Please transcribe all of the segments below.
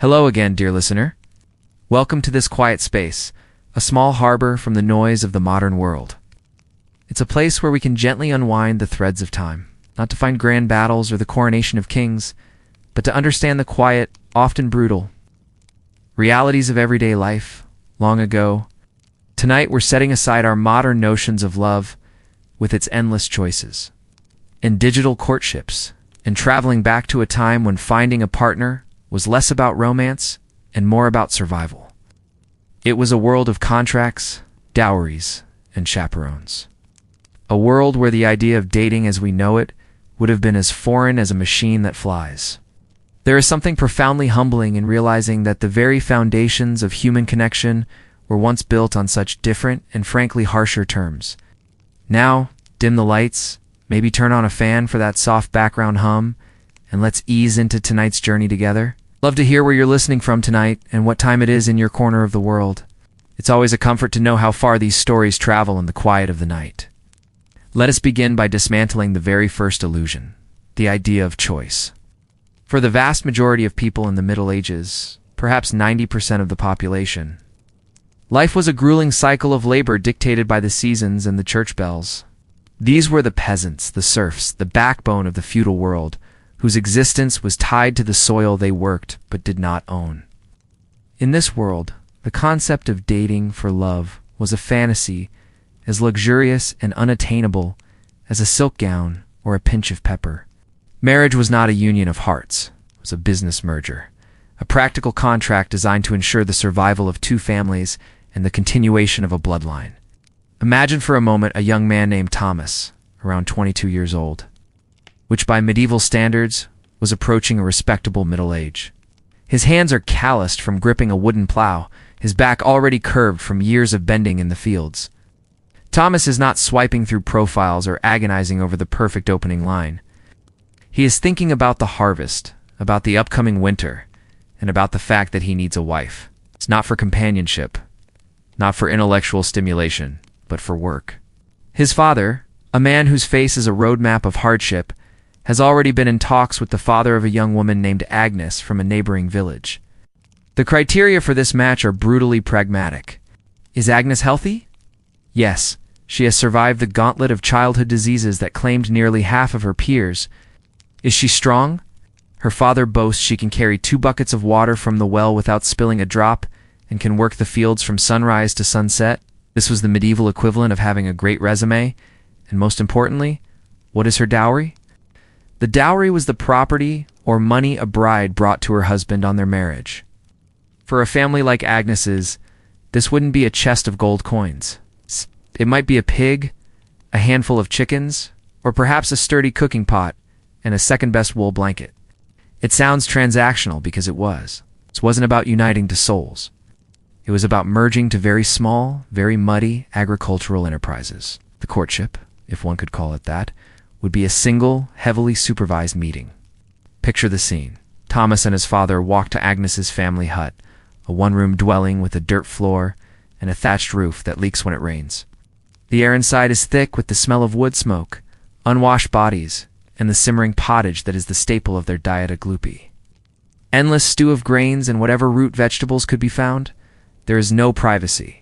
Hello again, dear listener. Welcome to this quiet space, a small harbor from the noise of the modern world. It's a place where we can gently unwind the threads of time, not to find grand battles or the coronation of kings, but to understand the quiet, often brutal, realities of everyday life, long ago. Tonight we're setting aside our modern notions of love with its endless choices, and digital courtships, and traveling back to a time when finding a partner was less about romance and more about survival. It was a world of contracts, dowries, and chaperones. A world where the idea of dating as we know it would have been as foreign as a machine that flies. There is something profoundly humbling in realizing that the very foundations of human connection were once built on such different and frankly harsher terms. Now, dim the lights, maybe turn on a fan for that soft background hum, and let's ease into tonight's journey together. Love to hear where you're listening from tonight and what time it is in your corner of the world. It's always a comfort to know how far these stories travel in the quiet of the night. Let us begin by dismantling the very first illusion, the idea of choice. For the vast majority of people in the Middle Ages, perhaps 90% of the population, life was a grueling cycle of labor dictated by the seasons and the church bells. These were the peasants, the serfs, the backbone of the feudal world, whose existence was tied to the soil they worked but did not own. In this world, the concept of dating for love was a fantasy as luxurious and unattainable as a silk gown or a pinch of pepper. Marriage was not a union of hearts. It was a business merger, a practical contract designed to ensure the survival of two families and the continuation of a bloodline. Imagine for a moment a young man named Thomas, around 22 years old, which by medieval standards was approaching a respectable middle age. His hands are calloused from gripping a wooden plow, his back already curved from years of bending in the fields. Thomas is not swiping through profiles or agonizing over the perfect opening line. He is thinking about the harvest, about the upcoming winter, and about the fact that he needs a wife. It's not for companionship, not for intellectual stimulation, but for work. His father, a man whose face is a roadmap of hardship, has already been in talks with the father of a young woman named Agnes from a neighboring village. The criteria for this match are brutally pragmatic. Is Agnes healthy? Yes, she has survived the gauntlet of childhood diseases that claimed nearly half of her peers. Is she strong? Her father boasts she can carry 2 buckets of water from the well without spilling a drop and can work the fields from sunrise to sunset. This was the medieval equivalent of having a great resume. And most importantly, what is her dowry? The dowry was the property or money a bride brought to her husband on their marriage. For a family like Agnes's, this wouldn't be a chest of gold coins. It might be a pig, a handful of chickens, or perhaps a sturdy cooking pot and a second-best wool blanket. It sounds transactional because it was. This wasn't about uniting to souls. It was about merging to very small, very muddy agricultural enterprises. The courtship, if one could call it that, would be a single, heavily supervised meeting. Picture the scene. Thomas and his father walk to Agnes's family hut, a one-room dwelling with a dirt floor and a thatched roof that leaks when it rains. The air inside is thick with the smell of wood smoke, unwashed bodies, and the simmering pottage that is the staple of their diet a gloopy. Endless stew of grains and whatever root vegetables could be found. There is no privacy.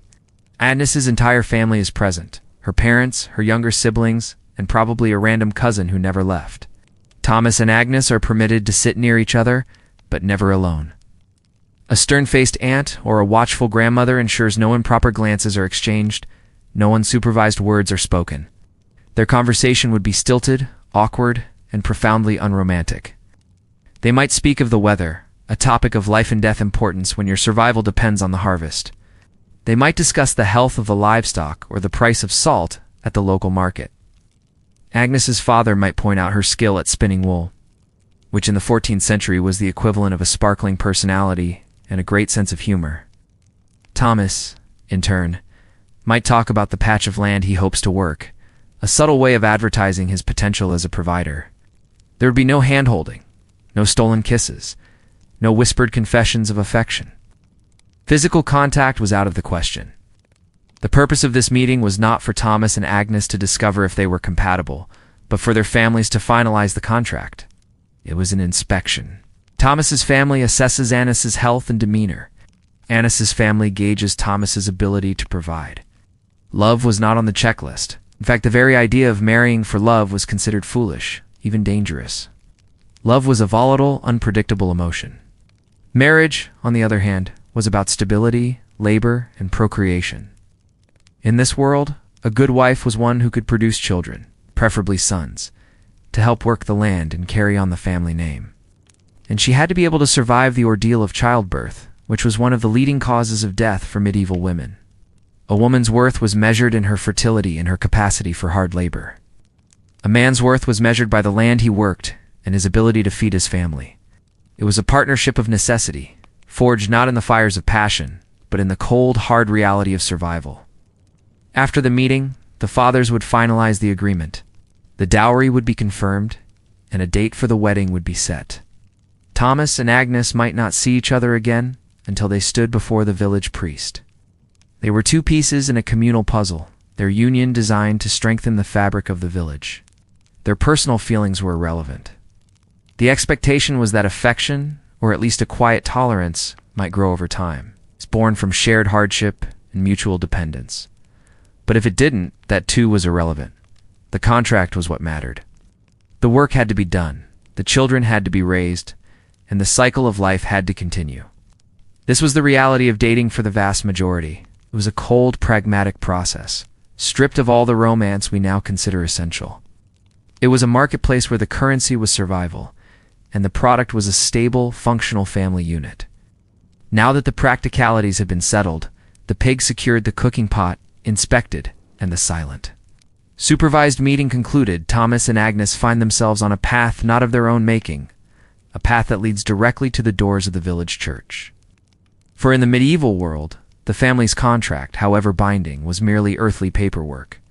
Agnes's entire family is present, her parents, her younger siblings, and probably a random cousin who never left. Thomas and Agnes are permitted to sit near each other, but never alone. A stern-faced aunt or a watchful grandmother ensures no improper glances are exchanged, no unsupervised words are spoken. Their conversation would be stilted, awkward, and profoundly unromantic. They might speak of the weather, a topic of life and death importance when your survival depends on the harvest. They might discuss the health of the livestock or the price of salt at the local market. Agnes's father might point out her skill at spinning wool, which in the 14th century was the equivalent of a sparkling personality and a great sense of humor. Thomas, in turn, might talk about the patch of land he hopes to work, a subtle way of advertising his potential as a provider. There would be no hand-holding, no stolen kisses, no whispered confessions of affection. Physical contact was out of the question. The purpose of this meeting was not for Thomas and Agnes to discover if they were compatible, but for their families to finalize the contract. It was an inspection. Thomas's family assesses Annis's health and demeanor. Annis's family gauges Thomas's ability to provide. Love was not on the checklist. In fact, the very idea of marrying for love was considered foolish, even dangerous. Love was a volatile, unpredictable emotion. Marriage, on the other hand, was about stability, labor, and procreation. In this world, a good wife was one who could produce children, preferably sons, to help work the land and carry on the family name. And she had to be able to survive the ordeal of childbirth, which was one of the leading causes of death for medieval women. A woman's worth was measured in her fertility and her capacity for hard labor. A man's worth was measured by the land he worked and his ability to feed his family. It was a partnership of necessity, forged not in the fires of passion, but in the cold, hard reality of survival. After the meeting, the fathers would finalize the agreement. The dowry would be confirmed, and a date for the wedding would be set. Thomas and Agnes might not see each other again until they stood before the village priest. They were two pieces in a communal puzzle, their union designed to strengthen the fabric of the village. Their personal feelings were irrelevant. The expectation was that affection, or at least a quiet tolerance, might grow over time. It's born from shared hardship and mutual dependence. But if it didn't, that too was irrelevant. The contract was what mattered. The work had to be done, the children had to be raised, and the cycle of life had to continue. This was the reality of dating for the vast majority. It was a cold, pragmatic process, stripped of all the romance we now consider essential. It was a marketplace where the currency was survival, and the product was a stable, functional family unit. Now that the practicalities had been settled, the pig secured the cooking pot, inspected, and the silent. Supervised meeting concluded, Thomas and Agnes find themselves on a path not of their own making, a path that leads directly to the doors of the village church. For in the medieval world, the family's contract, however binding, was merely earthly paperwork.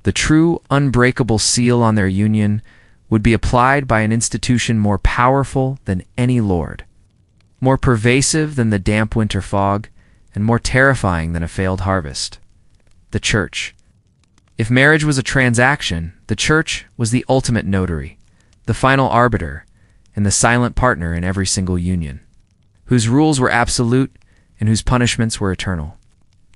The true, unbreakable seal on their union would be applied by an institution more powerful than any lord, more pervasive than the damp winter fog, and more terrifying than a failed harvest. The church. If marriage was a transaction, the church was the ultimate notary, the final arbiter, and the silent partner in every single union, whose rules were absolute and whose punishments were eternal.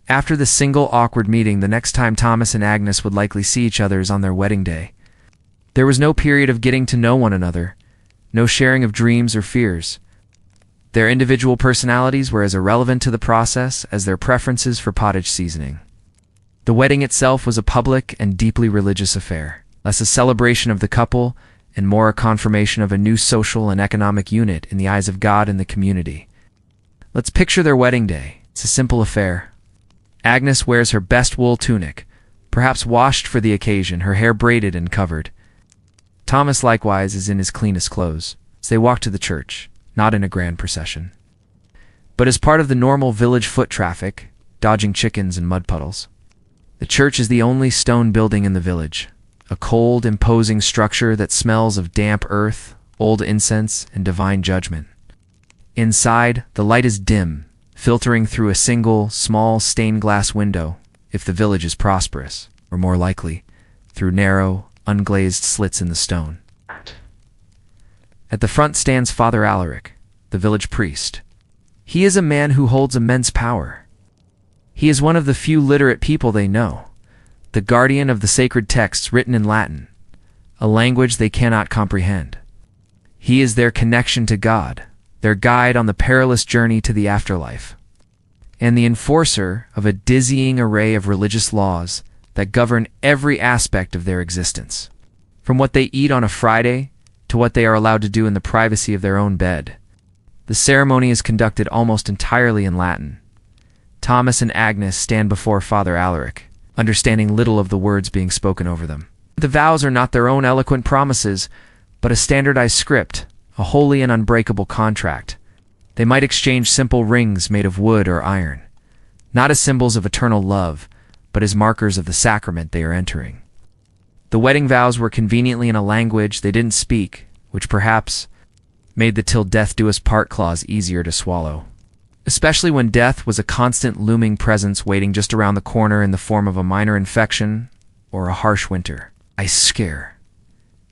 After the single awkward meeting, the next time Thomas and Agnes would likely see each other is on their wedding day. There was no period of getting to know one another, no sharing of dreams or fears. Their individual personalities were as irrelevant to the process as their preferences for pottage seasoning. The wedding itself was a public and deeply religious affair, less a celebration of the couple and more a confirmation of a new social and economic unit in the eyes of God and the community. Let's picture their wedding day. It's a simple affair. Agnes wears her best wool tunic, perhaps washed for the occasion, her hair braided and covered. Thomas likewise is in his cleanest clothes, as they walk to the church, not in a grand procession, but as part of the normal village foot traffic, dodging chickens and mud puddles. The church is the only stone building in the village, a cold, imposing structure that smells of damp earth, old incense, and divine judgment. Inside, the light is dim, filtering through a single, small stained glass window, if the village is prosperous, or more likely, through narrow, unglazed slits in the stone. At the front stands Father Alaric, the village priest. He is a man who holds immense power. He is one of the few literate people they know, the guardian of the sacred texts written in Latin, a language they cannot comprehend. He is their connection to God, their guide on the perilous journey to the afterlife, and the enforcer of a dizzying array of religious laws that govern every aspect of their existence, from what they eat on a Friday to what they are allowed to do in the privacy of their own bed. The ceremony is conducted almost entirely in Latin. Thomas and Agnes stand before Father Alaric, understanding little of the words being spoken over them. The vows are not their own eloquent promises, but a standardized script, a holy and unbreakable contract. They might exchange simple rings made of wood or iron, not as symbols of eternal love, but as markers of the sacrament they are entering. The wedding vows were conveniently in a language they didn't speak, which perhaps made the "till death do us part" clause easier to swallow, especially when death was a constant looming presence waiting just around the corner in the form of a minor infection or a harsh winter. Ice scare.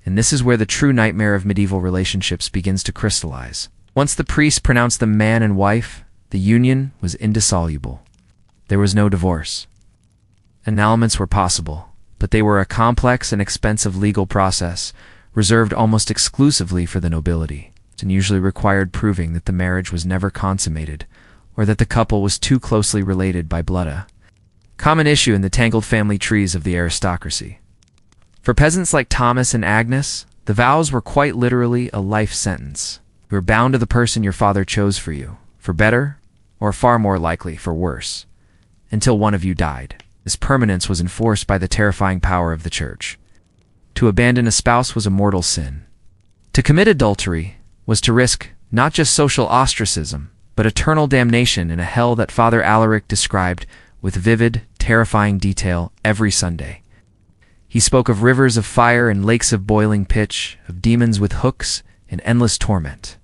And this is where the true nightmare of medieval relationships begins to crystallize. Once the priest pronounced them man and wife, the union was indissoluble. There was no divorce. Annulments were possible, but they were a complex and expensive legal process reserved almost exclusively for the nobility, and usually required proving that the marriage was never consummated or that the couple was too closely related by blood, a common issue in the tangled family trees of the aristocracy. For peasants like Thomas and Agnes, the vows were quite literally a life sentence. You were bound to the person your father chose for you, for better, or far more likely, for worse, until one of you died. This permanence was enforced by the terrifying power of the church. To abandon a spouse was a mortal sin. To commit adultery was to risk not just social ostracism, but eternal damnation in a hell that Father Alaric described with vivid, terrifying detail every Sunday. He spoke of rivers of fire and lakes of boiling pitch, of demons with hooks and endless torment.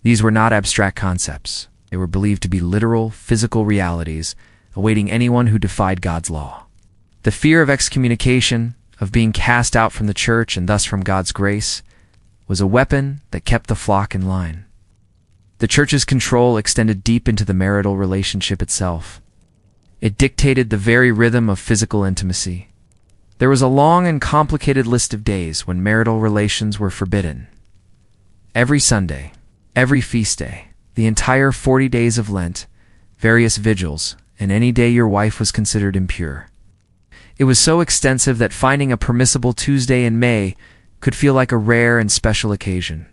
These were not abstract concepts. They were believed to be literal, physical realities awaiting anyone who defied God's law. The fear of excommunication, of being cast out from the church and thus from God's grace, was a weapon that kept the flock in line. The church's control extended deep into the marital relationship itself. It dictated the very rhythm of physical intimacy. There was a long and complicated list of days when marital relations were forbidden. Every Sunday, every feast day, the entire 40 days of Lent, various vigils, and any day your wife was considered impure. It was so extensive that finding a permissible Tuesday in May could feel like a rare and special occasion.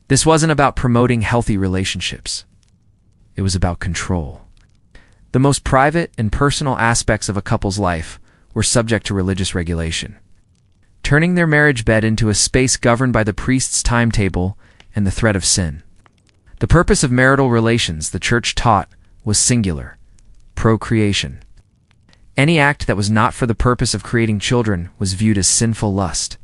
This wasn't about promoting healthy relationships. It was about control. The most private and personal aspects of a couple's life were subject to religious regulation, turning their marriage bed into a space governed by the priest's timetable and the threat of sin. The purpose of marital relations, the church taught, was singular: procreation. Any act that was not for the purpose of creating children was viewed as sinful lust.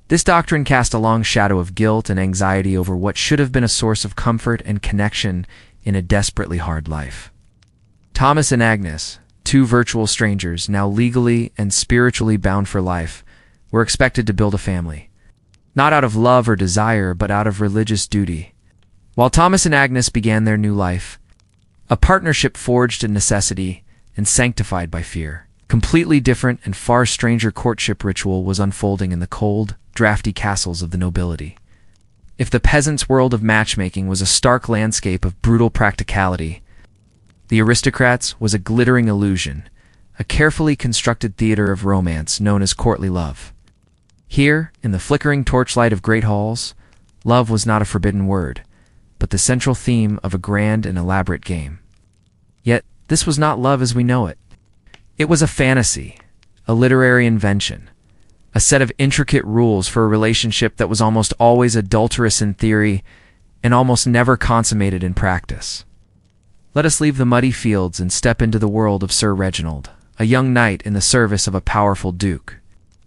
This doctrine cast a long shadow of guilt and anxiety over what should have been a source of comfort and connection in a desperately hard life. Thomas and Agnes, two virtual strangers now legally and spiritually bound for life, were expected to build a family, not out of love or desire, but out of religious duty. While Thomas and Agnes began their new life, a partnership forged in necessity and sanctified by fear, completely different and far stranger courtship ritual was unfolding in the cold, drafty castles of the nobility. If the peasants' world of matchmaking was a stark landscape of brutal practicality, the aristocrats' was a glittering illusion, a carefully constructed theater of romance known as courtly love. Here, in the flickering torchlight of great halls, love was not a forbidden word, but the central theme of a grand and elaborate game. Yet, this was not love as we know it. It was a fantasy, a literary invention, a set of intricate rules for a relationship that was almost always adulterous in theory and almost never consummated in practice. Let us leave the muddy fields and step into the world of Sir Reginald, a young knight in the service of a powerful duke.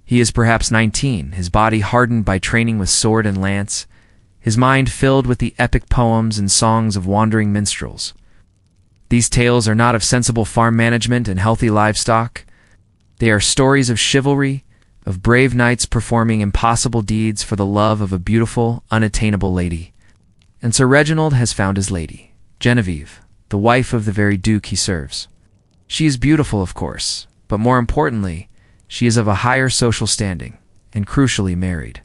He is perhaps 19, his body hardened by training with sword and lance, his mind filled with the epic poems and songs of wandering minstrels. These tales are not of sensible farm management and healthy livestock. They are stories of chivalry, of brave knights performing impossible deeds for the love of a beautiful, unattainable lady. And Sir Reginald has found his lady, Genevieve, the wife of the very duke he serves. She is beautiful, of course, but more importantly, she is of a higher social standing, and crucially married.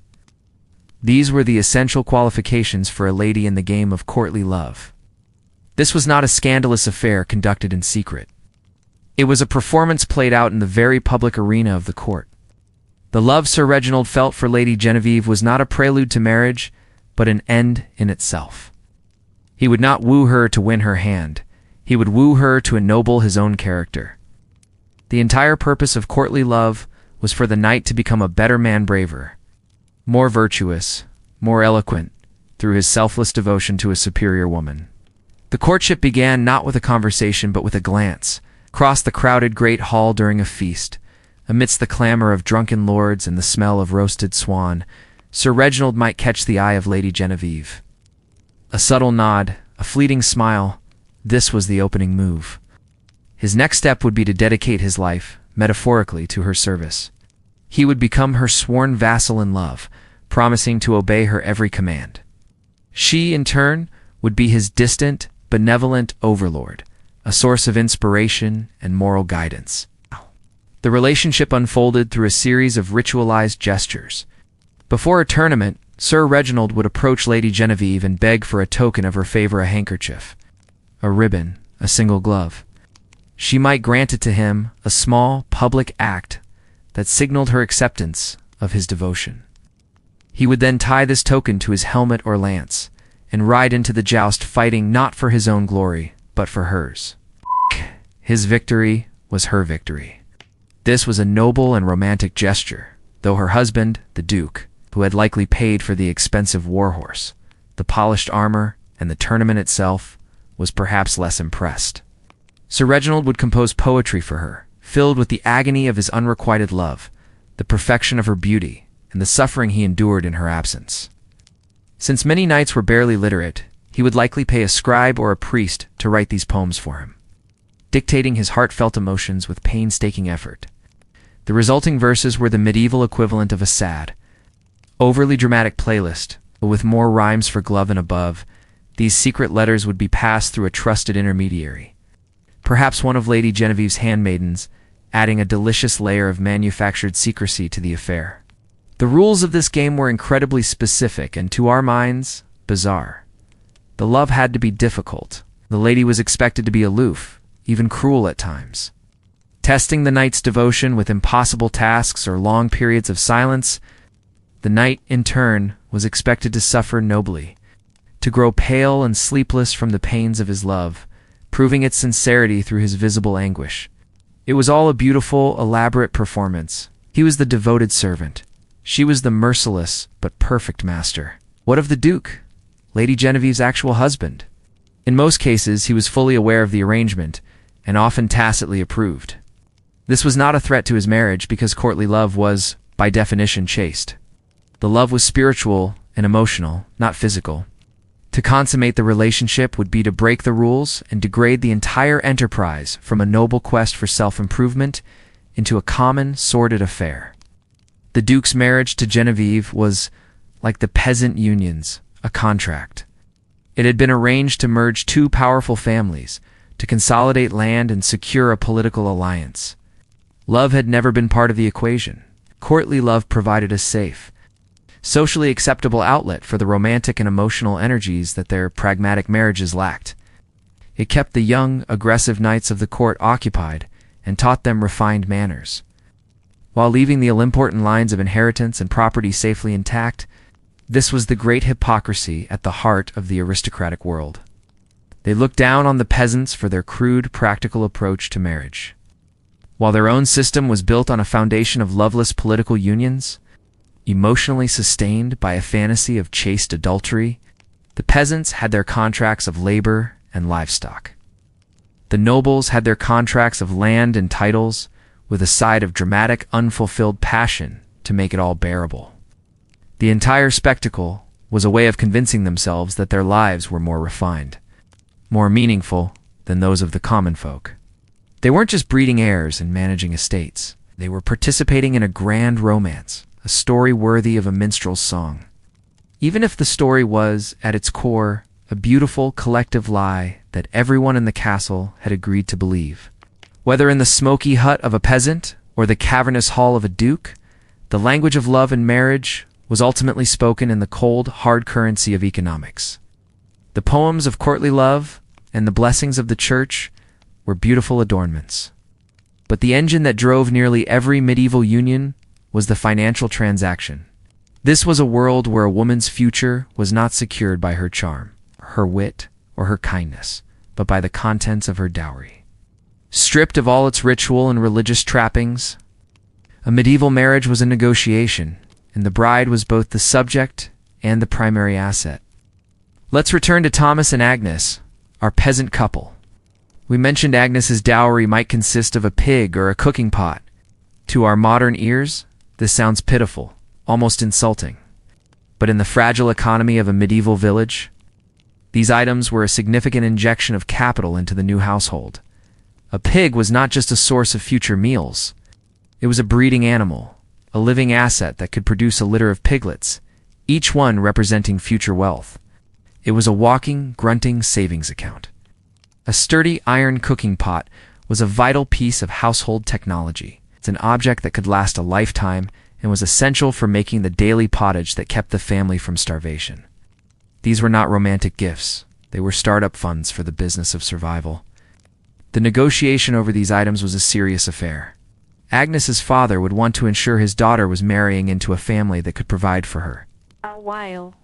These were the essential qualifications for a lady in the game of courtly love. This was not a scandalous affair conducted in secret. It was a performance played out in the very public arena of the court. The love Sir Reginald felt for Lady Genevieve was not a prelude to marriage, but an end in itself. He would not woo her to win her hand. He would woo her to ennoble his own character. The entire purpose of courtly love was for the knight to become a better man, braver, more virtuous, more eloquent, through his selfless devotion to a superior woman. The courtship began not with a conversation but with a glance, across the crowded great hall during a feast. Amidst the clamor of drunken lords and the smell of roasted swan, Sir Reginald might catch the eye of Lady Genevieve. A subtle nod, a fleeting smile, this was the opening move. His next step would be to dedicate his life, metaphorically, to her service. He would become her sworn vassal in love, promising to obey her every command. She, in turn, would be his distant, benevolent overlord, a source of inspiration and moral guidance. The relationship unfolded through a series of ritualized gestures. Before a tournament, Sir Reginald would approach Lady Genevieve and beg for a token of her favor: a handkerchief, a ribbon, a single glove. She might grant it to him, a small, public act that signaled her acceptance of his devotion. He would then tie this token to his helmet or lance and ride into the joust, fighting not for his own glory, but for hers. His victory was her victory. This was a noble and romantic gesture, though her husband, the Duke, who had likely paid for the expensive warhorse, the polished armor, and the tournament itself, was perhaps less impressed. Sir Reginald would compose poetry for her, filled with the agony of his unrequited love, the perfection of her beauty, and the suffering he endured in her absence. Since many knights were barely literate, he would likely pay a scribe or a priest to write these poems for him, dictating his heartfelt emotions with painstaking effort. The resulting verses were the medieval equivalent of a sad, overly dramatic playlist, but with more rhymes for glove and above. These secret letters would be passed through a trusted intermediary, perhaps one of Lady Genevieve's handmaidens, adding a delicious layer of manufactured secrecy to the affair. The rules of this game were incredibly specific and, to our minds, bizarre. The love had to be difficult. The lady was expected to be aloof, even cruel at times. Testing the knight's devotion with impossible tasks or long periods of silence, the knight, in turn, was expected to suffer nobly, to grow pale and sleepless from the pains of his love, proving its sincerity through his visible anguish. It was all a beautiful, elaborate performance. He was the devoted servant. She was the merciless but perfect master. What of the Duke, Lady Genevieve's actual husband? In most cases, he was fully aware of the arrangement and often tacitly approved. This was not a threat to his marriage because courtly love was, by definition, chaste. The love was spiritual and emotional, not physical. To consummate the relationship would be to break the rules and degrade the entire enterprise from a noble quest for self-improvement into a common, sordid affair. The Duke's marriage to Genevieve was, like the peasant unions, a contract. It had been arranged to merge two powerful families, to consolidate land and secure a political alliance. Love had never been part of the equation. Courtly love provided a safe, socially acceptable outlet for the romantic and emotional energies that their pragmatic marriages lacked. It kept the young, aggressive knights of the court occupied and taught them refined manners, while leaving the all-important lines of inheritance and property safely intact. This was the great hypocrisy at the heart of the aristocratic world. They looked down on the peasants for their crude, practical approach to marriage. While their own system was built on a foundation of loveless political unions, emotionally sustained by a fantasy of chaste adultery, the peasants had their contracts of labor and livestock. The nobles had their contracts of land and titles, with a side of dramatic, unfulfilled passion to make it all bearable. The entire spectacle was a way of convincing themselves that their lives were more refined, more meaningful than those of the common folk. They weren't just breeding heirs and managing estates. They were participating in a grand romance, a story worthy of a minstrel's song. Even if the story was, at its core, a beautiful collective lie that everyone in the castle had agreed to believe. Whether in the smoky hut of a peasant or the cavernous hall of a duke, the language of love and marriage was ultimately spoken in the cold, hard currency of economics. The poems of courtly love and the blessings of the church were beautiful adornments. But the engine that drove nearly every medieval union was the financial transaction. This was a world where a woman's future was not secured by her charm, her wit, or her kindness, but by the contents of her dowry. Stripped of all its ritual and religious trappings, a medieval marriage was a negotiation, and the bride was both the subject and the primary asset. Let's return to Thomas and Agnes, our peasant couple. We mentioned Agnes's dowry might consist of a pig or a cooking pot. To our modern ears, this sounds pitiful, almost insulting. But in the fragile economy of a medieval village, these items were a significant injection of capital into the new household. A pig was not just a source of future meals. It was a breeding animal, a living asset that could produce a litter of piglets, each one representing future wealth. It was a walking, grunting savings account. A sturdy iron cooking pot was a vital piece of household technology. It's an object that could last a lifetime and was essential for making the daily pottage that kept the family from starvation. These were not romantic gifts. They were startup funds for the business of survival. The negotiation over these items was a serious affair. Agnes's father would want to ensure his daughter was marrying into a family that could provide for her. A while.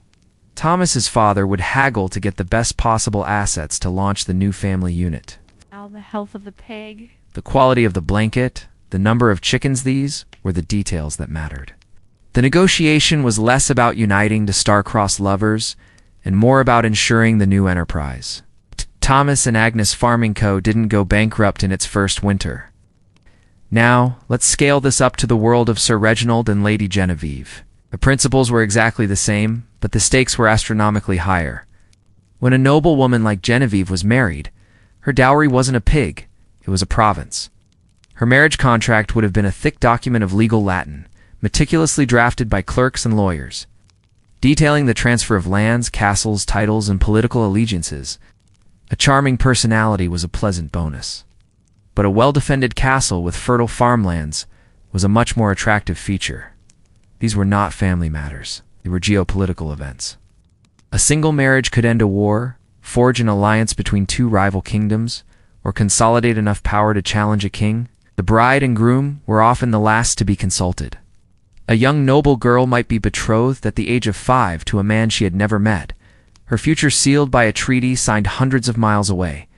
Thomas's father would haggle to get the best possible assets to launch the new family unit. How the health of the pig. The quality of the blanket, the number of chickens, these were the details that mattered. The negotiation was less about uniting the star-crossed lovers and more about ensuring the new enterprise. Thomas and Agnes Farming Co. didn't go bankrupt in its first winter. Now, let's scale this up to the world of Sir Reginald and Lady Genevieve. The principles were exactly the same, but the stakes were astronomically higher. When a noble woman like Genevieve was married, her dowry wasn't a pig, it was a province. Her marriage contract would have been a thick document of legal Latin, meticulously drafted by clerks and lawyers, detailing the transfer of lands, castles, titles, and political allegiances. A charming personality was a pleasant bonus. But a well-defended castle with fertile farmlands was a much more attractive feature. These were not family matters. They were geopolitical events. A single marriage could end a war, forge an alliance between two rival kingdoms, or consolidate enough power to challenge a king. The bride and groom were often the last to be consulted. A young noble girl might be betrothed at the age of 5 to a man she had never met, her future sealed by a treaty signed hundreds of miles away.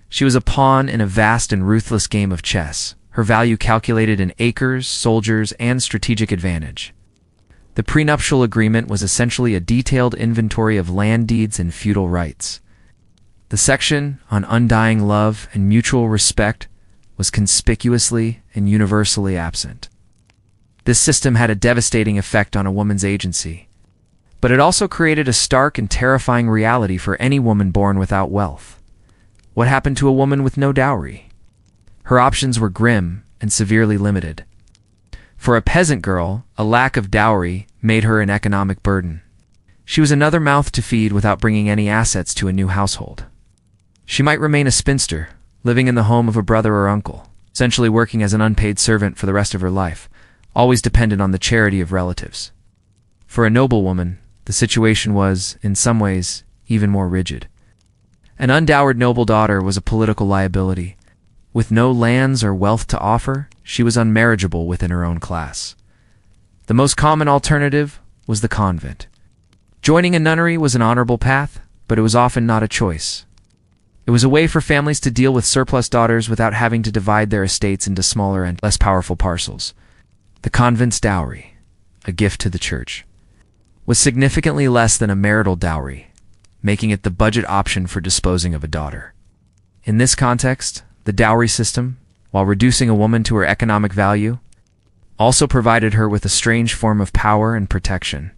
She was a pawn in a vast and ruthless game of chess, her value calculated in acres, soldiers, and strategic advantage. The prenuptial agreement was essentially a detailed inventory of land deeds and feudal rights. The section on undying love and mutual respect was conspicuously and universally absent. This system had a devastating effect on a woman's agency, but it also created a stark and terrifying reality for any woman born without wealth. What happened to a woman with no dowry? Her options were grim and severely limited. For a peasant girl, a lack of dowry made her an economic burden. She was another mouth to feed without bringing any assets to a new household. She might remain a spinster, living in the home of a brother or uncle, essentially working as an unpaid servant for the rest of her life, always dependent on the charity of relatives. For a noble woman, the situation was, in some ways, even more rigid. An undowered noble daughter was a political liability. With no lands or wealth to offer, she was unmarriageable within her own class. The most common alternative was the convent. Joining a nunnery was an honorable path, but it was often not a choice. It was a way for families to deal with surplus daughters without having to divide their estates into smaller and less powerful parcels. The convent's dowry, a gift to the church, was significantly less than a marital dowry, making it the budget option for disposing of a daughter. In this context, the dowry system, while reducing a woman to her economic value, also provided her with a strange form of power and protection.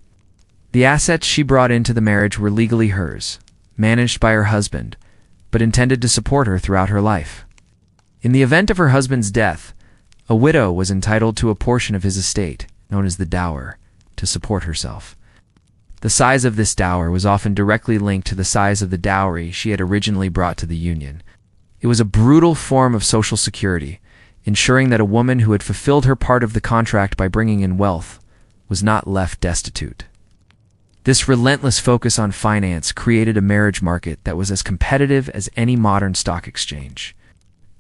The assets she brought into the marriage were legally hers, managed by her husband, but intended to support her throughout her life. In the event of her husband's death, a widow was entitled to a portion of his estate, known as the dower, to support herself. The size of this dower was often directly linked to the size of the dowry she had originally brought to the union. It was a brutal form of social security, ensuring that a woman who had fulfilled her part of the contract by bringing in wealth was not left destitute. This relentless focus on finance created a marriage market that was as competitive as any modern stock exchange.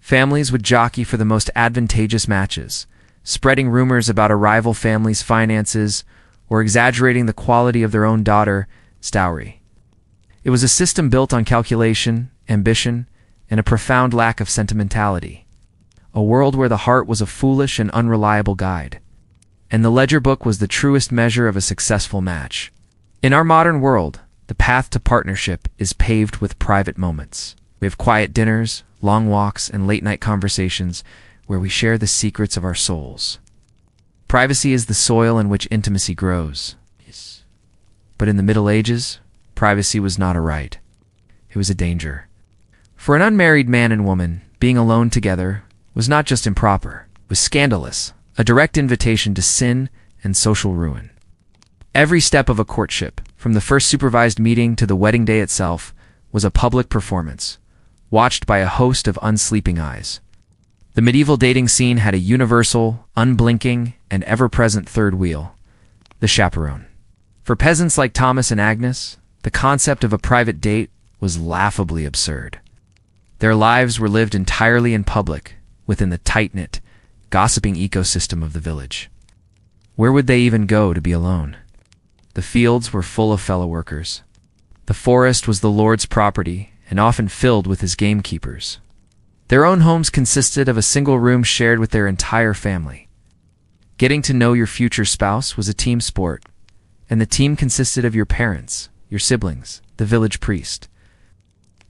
Families would jockey for the most advantageous matches, spreading rumors about a rival family's finances or exaggerating the quality of their own daughter's dowry. It was a system built on calculation, ambition, and a profound lack of sentimentality. A world where the heart was a foolish and unreliable guide, and the ledger book was the truest measure of a successful match. In our modern world, the path to partnership is paved with private moments. We have quiet dinners, long walks, and late-night conversations where we share the secrets of our souls. Privacy is the soil in which intimacy grows. But in the Middle Ages, privacy was not a right. It was a danger. For an unmarried man and woman, being alone together was not just improper, it was scandalous, a direct invitation to sin and social ruin. Every step of a courtship, from the first supervised meeting to the wedding day itself, was a public performance, watched by a host of unsleeping eyes. The medieval dating scene had a universal, unblinking, and ever-present third wheel: the chaperone. For peasants like Thomas and Agnes, the concept of a private date was laughably absurd. Their lives were lived entirely in public, within the tight-knit, gossiping ecosystem of the village. Where would they even go to be alone? The fields were full of fellow workers. The forest was the lord's property and often filled with his gamekeepers. Their own homes consisted of a single room shared with their entire family. Getting to know your future spouse was a team sport, and the team consisted of your parents, your siblings, the village priest,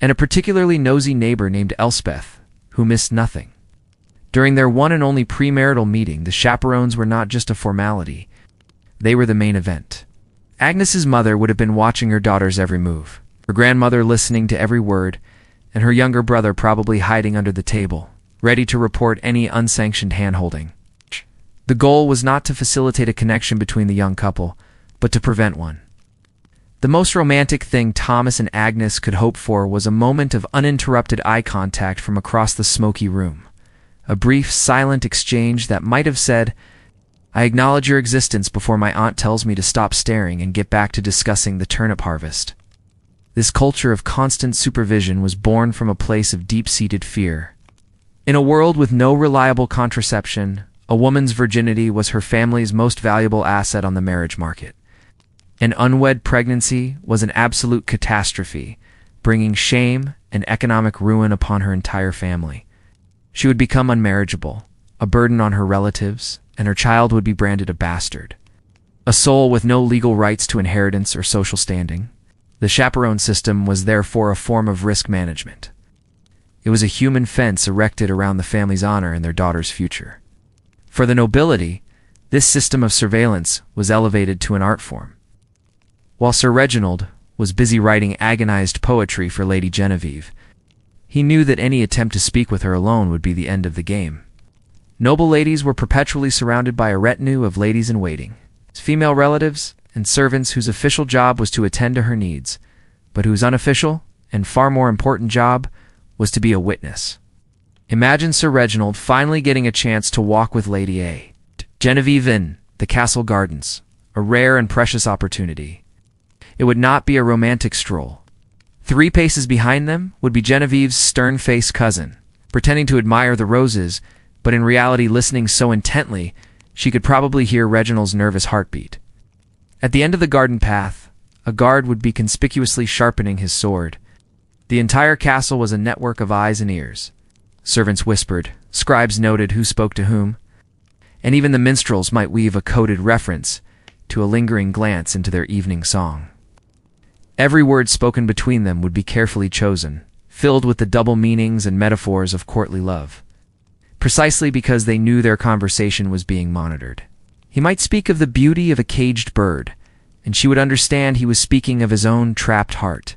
and a particularly nosy neighbor named Elspeth, who missed nothing. During their one and only premarital meeting, the chaperones were not just a formality. They were the main event. Agnes's mother would have been watching her daughter's every move, her grandmother listening to every word, and her younger brother probably hiding under the table, ready to report any unsanctioned hand-holding. The goal was not to facilitate a connection between the young couple, but to prevent one. The most romantic thing Thomas and Agnes could hope for was a moment of uninterrupted eye contact from across the smoky room. A brief, silent exchange that might have said, "I acknowledge your existence before my aunt tells me to stop staring and get back to discussing the turnip harvest." This culture of constant supervision was born from a place of deep-seated fear. In a world with no reliable contraception, a woman's virginity was her family's most valuable asset on the marriage market. An unwed pregnancy was an absolute catastrophe, bringing shame and economic ruin upon her entire family. She would become unmarriageable, a burden on her relatives, and her child would be branded a bastard, a soul with no legal rights to inheritance or social standing. The chaperone system was therefore a form of risk management. It was a human fence erected around the family's honor and their daughter's future. For the nobility, this system of surveillance was elevated to an art form. While Sir Reginald was busy writing agonized poetry for Lady Genevieve, he knew that any attempt to speak with her alone would be the end of the game. Noble ladies were perpetually surrounded by a retinue of ladies-in-waiting, female relatives, and servants whose official job was to attend to her needs, but whose unofficial, and far more important job, was to be a witness. Imagine Sir Reginald finally getting a chance to walk with Lady A. Genevieve in the castle gardens, a rare and precious opportunity. It would not be a romantic stroll. 3 paces behind them would be Genevieve's stern-faced cousin, pretending to admire the roses, but in reality listening so intently she could probably hear Reginald's nervous heartbeat. At the end of the garden path, a guard would be conspicuously sharpening his sword. The entire castle was a network of eyes and ears. Servants whispered, scribes noted who spoke to whom, and even the minstrels might weave a coded reference to a lingering glance into their evening song. Every word spoken between them would be carefully chosen, filled with the double meanings and metaphors of courtly love, precisely because they knew their conversation was being monitored. He might speak of the beauty of a caged bird, and she would understand he was speaking of his own trapped heart.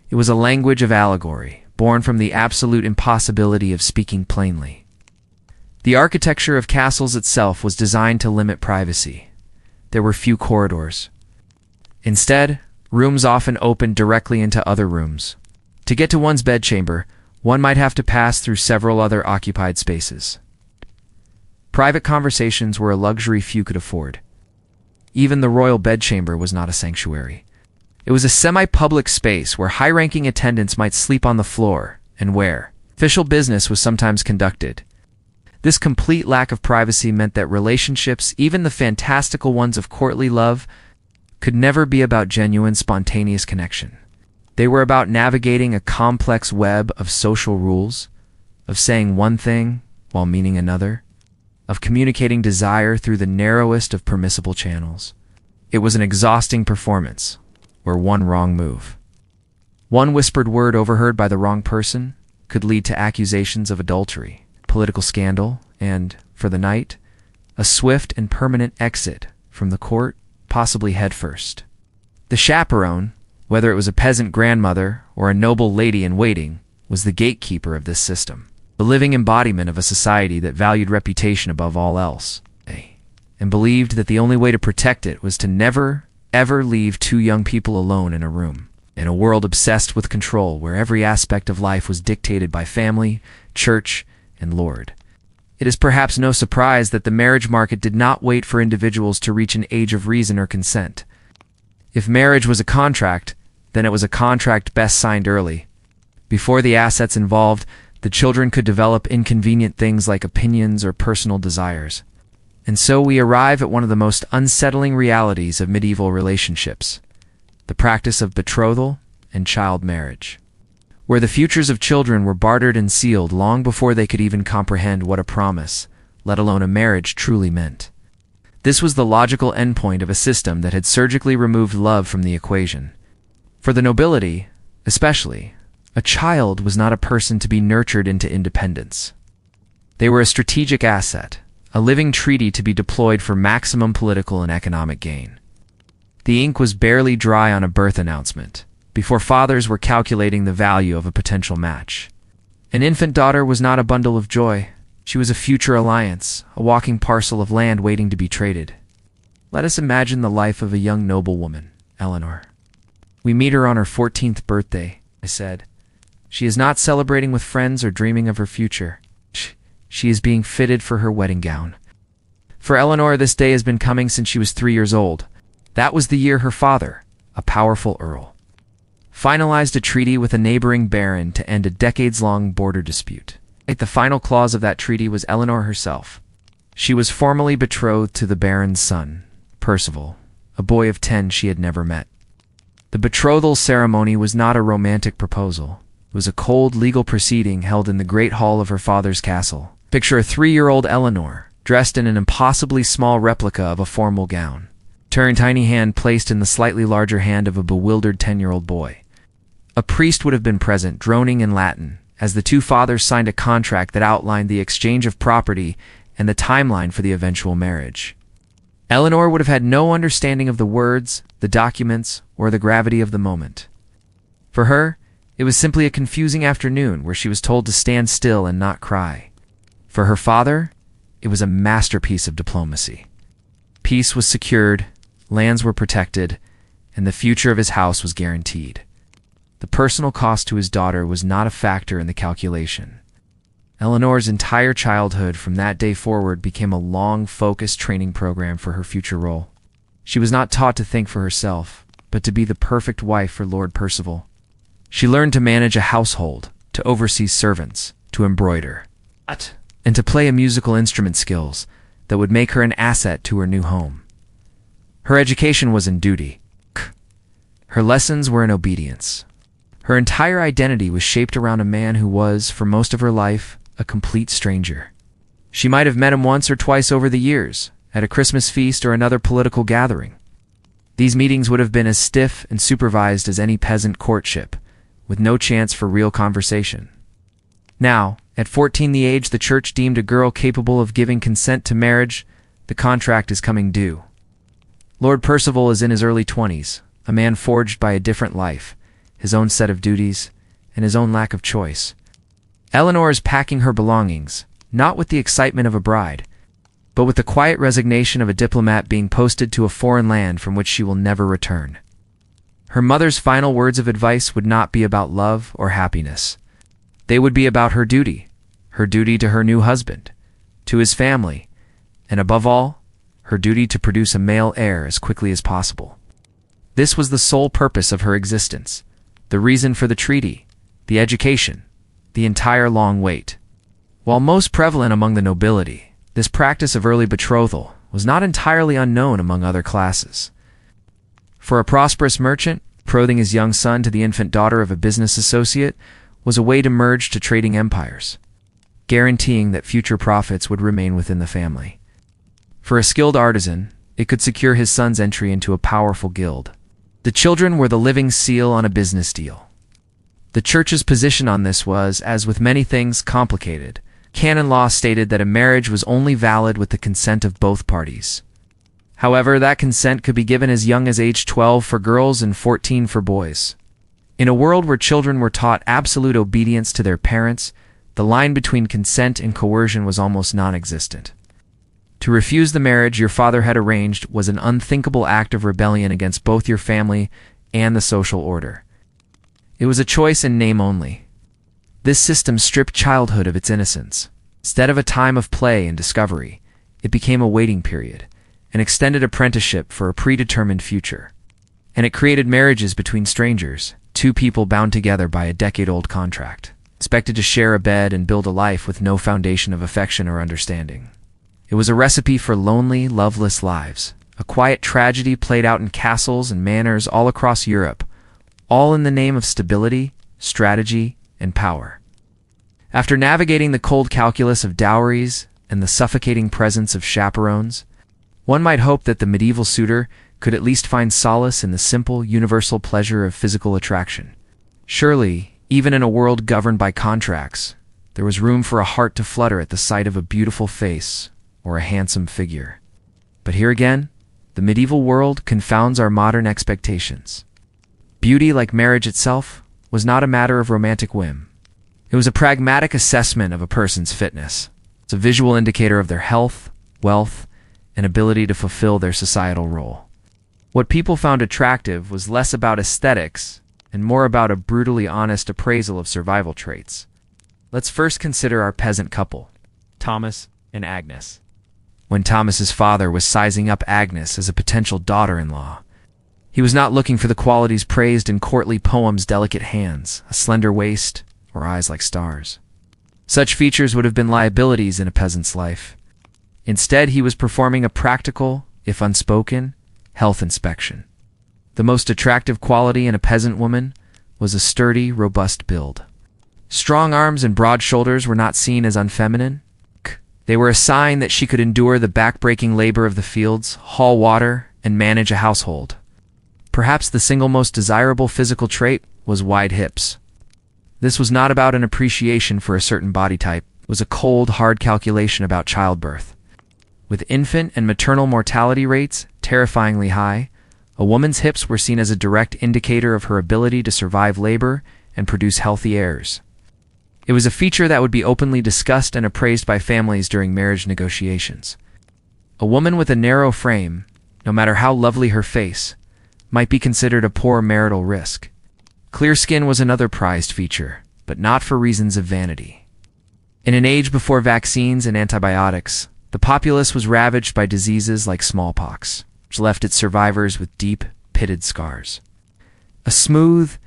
It was a language of allegory, born from the absolute impossibility of speaking plainly. The architecture of castles itself was designed to limit privacy. There were few corridors. Instead, rooms often opened directly into other rooms. To get to one's bedchamber, one might have to pass through several other occupied spaces. Private conversations were a luxury few could afford. Even the royal bedchamber was not a sanctuary. It was a semi-public space where high-ranking attendants might sleep on the floor, and where official business was sometimes conducted. This complete lack of privacy meant that relationships, even the fantastical ones of courtly love, could never be about genuine, spontaneous connection. They were about navigating a complex web of social rules, of saying one thing while meaning another, of communicating desire through the narrowest of permissible channels. It was an exhausting performance, where one wrong move, one whispered word overheard by the wrong person, could lead to accusations of adultery, political scandal, and, for the night, a swift and permanent exit from the court, possibly headfirst. The chaperone, whether it was a peasant grandmother or a noble lady-in-waiting, was the gatekeeper of this system, the living embodiment of a society that valued reputation above all else, and believed that the only way to protect it was to never, ever leave two young people alone in a room. In a world obsessed with control, where every aspect of life was dictated by family, church, and Lord. It is perhaps no surprise that the marriage market did not wait for individuals to reach an age of reason or consent. If marriage was a contract, then it was a contract best signed early. Before the assets involved, the children could develop inconvenient things like opinions or personal desires. And so we arrive at one of the most unsettling realities of medieval relationships: the practice of betrothal and child marriage, where the futures of children were bartered and sealed long before they could even comprehend what a promise, let alone a marriage, truly meant. This was the logical endpoint of a system that had surgically removed love from the equation. For the nobility, especially, a child was not a person to be nurtured into independence. They were a strategic asset, a living treaty to be deployed for maximum political and economic gain. The ink was barely dry on a birth announcement before fathers were calculating the value of a potential match. An infant daughter was not a bundle of joy. She was a future alliance, a walking parcel of land waiting to be traded. Let us imagine the life of a young noblewoman, Eleanor. We meet her on her 14th birthday, I said. She is not celebrating with friends or dreaming of her future. She is being fitted for her wedding gown. For Eleanor, this day has been coming since she was 3 years old. That was the year her father, a powerful earl, finalized a treaty with a neighboring baron to end a decades-long border dispute. The final clause of that treaty was Eleanor herself. She was formally betrothed to the baron's son, Percival, a boy of 10 she had never met. The betrothal ceremony was not a romantic proposal. It was a cold legal proceeding held in the great hall of her father's castle. Picture a 3-year-old Eleanor, dressed in an impossibly small replica of a formal gown, her tiny hand placed in the slightly larger hand of a bewildered 10-year-old boy. A priest would have been present, droning in Latin, as the two fathers signed a contract that outlined the exchange of property and the timeline for the eventual marriage. Eleanor would have had no understanding of the words, the documents, or the gravity of the moment. For her, it was simply a confusing afternoon where she was told to stand still and not cry. For her father, it was a masterpiece of diplomacy. Peace was secured, lands were protected, and the future of his house was guaranteed. The personal cost to his daughter was not a factor in the calculation. Eleanor's entire childhood from that day forward became a long, focused training program for her future role. She was not taught to think for herself, but to be the perfect wife for Lord Percival. She learned to manage a household, to oversee servants, to embroider, and to play a musical instrument skills that would make her an asset to her new home. Her education was in duty. Her lessons were in obedience. Her entire identity was shaped around a man who was, for most of her life, a complete stranger. She might have met him once or twice over the years, at a Christmas feast or another political gathering. These meetings would have been as stiff and supervised as any peasant courtship, with no chance for real conversation. Now, at 14, the age the church deemed a girl capable of giving consent to marriage, the contract is coming due. Lord Percival is in his early 20s, a man forged by a different life, his own set of duties, and his own lack of choice. Eleanor is packing her belongings, not with the excitement of a bride, but with the quiet resignation of a diplomat being posted to a foreign land from which she will never return. Her mother's final words of advice would not be about love or happiness. They would be about her duty to her new husband, to his family, and above all, her duty to produce a male heir as quickly as possible. This was the sole purpose of her existence, the reason for the treaty, the education, the entire long wait. While most prevalent among the nobility, this practice of early betrothal was not entirely unknown among other classes. For a prosperous merchant, betrothing his young son to the infant daughter of a business associate was a way to merge to trading empires, guaranteeing that future profits would remain within the family. For a skilled artisan, it could secure his son's entry into a powerful guild. The children were the living seal on a business deal. The church's position on this was, as with many things, complicated. Canon law stated that a marriage was only valid with the consent of both parties. However, that consent could be given as young as age 12 for girls and 14 for boys. In a world where children were taught absolute obedience to their parents, the line between consent and coercion was almost non-existent. To refuse the marriage your father had arranged was an unthinkable act of rebellion against both your family and the social order. It was a choice in name only. This system stripped childhood of its innocence. Instead of a time of play and discovery, it became a waiting period, an extended apprenticeship for a predetermined future. And it created marriages between strangers, two people bound together by a decade-old contract, expected to share a bed and build a life with no foundation of affection or understanding. It was a recipe for lonely, loveless lives, a quiet tragedy played out in castles and manors all across Europe, all in the name of stability, strategy, and power. After navigating the cold calculus of dowries and the suffocating presence of chaperones, one might hope that the medieval suitor could at least find solace in the simple, universal pleasure of physical attraction. Surely, even in a world governed by contracts, there was room for a heart to flutter at the sight of a beautiful face or a handsome figure. But here again, the medieval world confounds our modern expectations. Beauty, like marriage itself, was not a matter of romantic whim. It was a pragmatic assessment of a person's fitness. It's a visual indicator of their health, wealth, and ability to fulfill their societal role. What people found attractive was less about aesthetics and more about a brutally honest appraisal of survival traits. Let's first consider our peasant couple, Thomas and Agnes. When Thomas's father was sizing up Agnes as a potential daughter-in-law, he was not looking for the qualities praised in courtly poems: delicate hands, a slender waist, or eyes like stars. Such features would have been liabilities in a peasant's life. Instead, he was performing a practical, if unspoken, health inspection. The most attractive quality in a peasant woman was a sturdy, robust build. Strong arms and broad shoulders were not seen as unfeminine. They were a sign that she could endure the back-breaking labor of the fields, haul water, and manage a household. Perhaps the single most desirable physical trait was wide hips. This was not about an appreciation for a certain body type. It was a cold, hard calculation about childbirth. With infant and maternal mortality rates terrifyingly high, a woman's hips were seen as a direct indicator of her ability to survive labor and produce healthy heirs. It was a feature that would be openly discussed and appraised by families during marriage negotiations. A woman with a narrow frame, no matter how lovely her face, might be considered a poor marital risk. Clear skin was another prized feature, but not for reasons of vanity. In an age before vaccines and antibiotics, the populace was ravaged by diseases like smallpox, which left its survivors with deep, pitted scars. A smooth,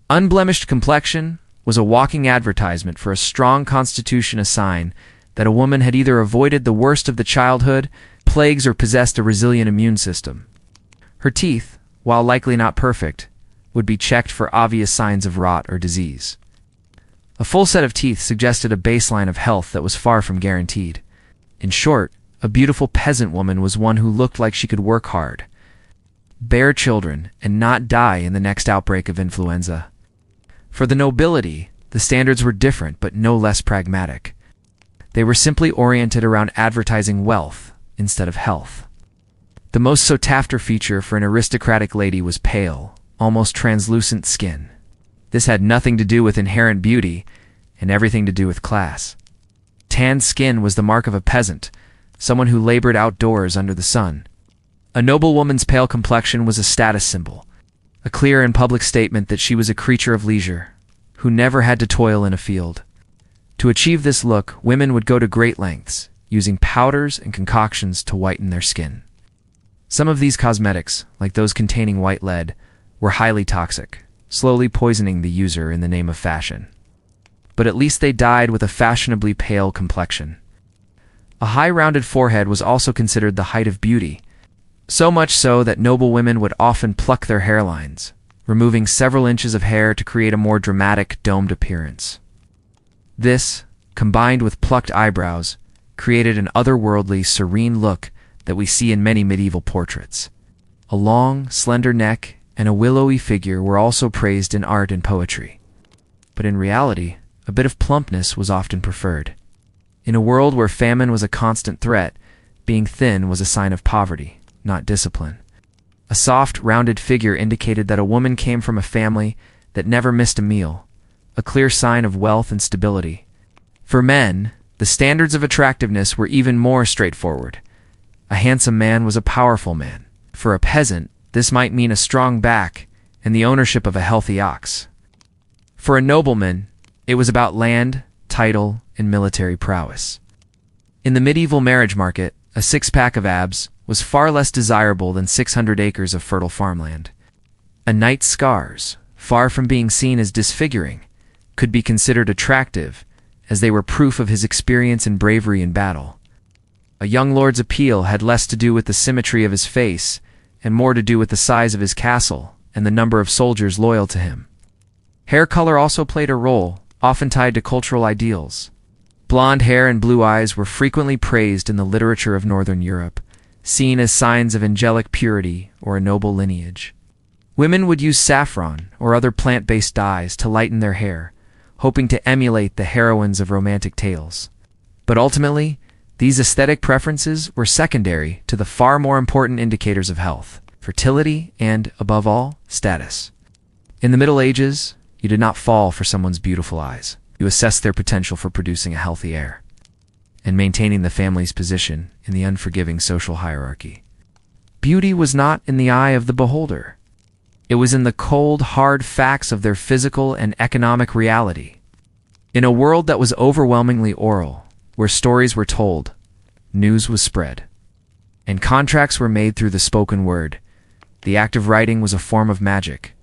unblemished complexion was a walking advertisement for a strong constitution, a sign that a woman had either avoided the worst of the childhood plagues or possessed a resilient immune system. Her teeth, while likely not perfect, would be checked for obvious signs of rot or disease. A full set of teeth suggested a baseline of health that was far from guaranteed. In short, a beautiful peasant woman was one who looked like she could work hard, bear children, and not die in the next outbreak of influenza. For the nobility, the standards were different but no less pragmatic. They were simply oriented around advertising wealth instead of health. The most sought-after feature for an aristocratic lady was pale, almost translucent skin. This had nothing to do with inherent beauty and everything to do with class. Tanned skin was the mark of a peasant, someone who labored outdoors under the sun. A noblewoman's pale complexion was a status symbol, a clear and public statement that she was a creature of leisure, who never had to toil in a field. To achieve this look, women would go to great lengths, using powders and concoctions to whiten their skin. Some of these cosmetics, like those containing white lead, were highly toxic, slowly poisoning the user in the name of fashion. But at least they dyed with a fashionably pale complexion. A high rounded forehead was also considered the height of beauty, so much so that noble women would often pluck their hairlines, removing several inches of hair to create a more dramatic, domed appearance. This, combined with plucked eyebrows, created an otherworldly, serene look that we see in many medieval portraits. A long, slender neck and a willowy figure were also praised in art and poetry. But in reality, a bit of plumpness was often preferred. In a world where famine was a constant threat, being thin was a sign of poverty, not discipline. A soft, rounded figure indicated that a woman came from a family that never missed a meal, a clear sign of wealth and stability. For men, the standards of attractiveness were even more straightforward. A handsome man was a powerful man. For a peasant, this might mean a strong back and the ownership of a healthy ox. For a nobleman, it was about land, title, and military prowess. In the medieval marriage market, a six-pack of abs was far less desirable than 600 acres of fertile farmland. A knight's scars, far from being seen as disfiguring, could be considered attractive, as they were proof of his experience and bravery in battle. A young lord's appeal had less to do with the symmetry of his face and more to do with the size of his castle and the number of soldiers loyal to him. Hair color also played a role, often tied to cultural ideals. Blonde hair and blue eyes were frequently praised in the literature of Northern Europe, seen as signs of angelic purity or a noble lineage. Women would use saffron or other plant-based dyes to lighten their hair, hoping to emulate the heroines of romantic tales. But ultimately, these aesthetic preferences were secondary to the far more important indicators of health, fertility, and, above all, status. In the Middle Ages, you did not fall for someone's beautiful eyes. You assessed their potential for producing a healthy heir and maintaining the family's position in the unforgiving social hierarchy. Beauty was not in the eye of the beholder. It was in the cold, hard facts of their physical and economic reality. In a world that was overwhelmingly oral, where stories were told, news was spread, and contracts were made through the spoken word, the act of writing was a form of magic.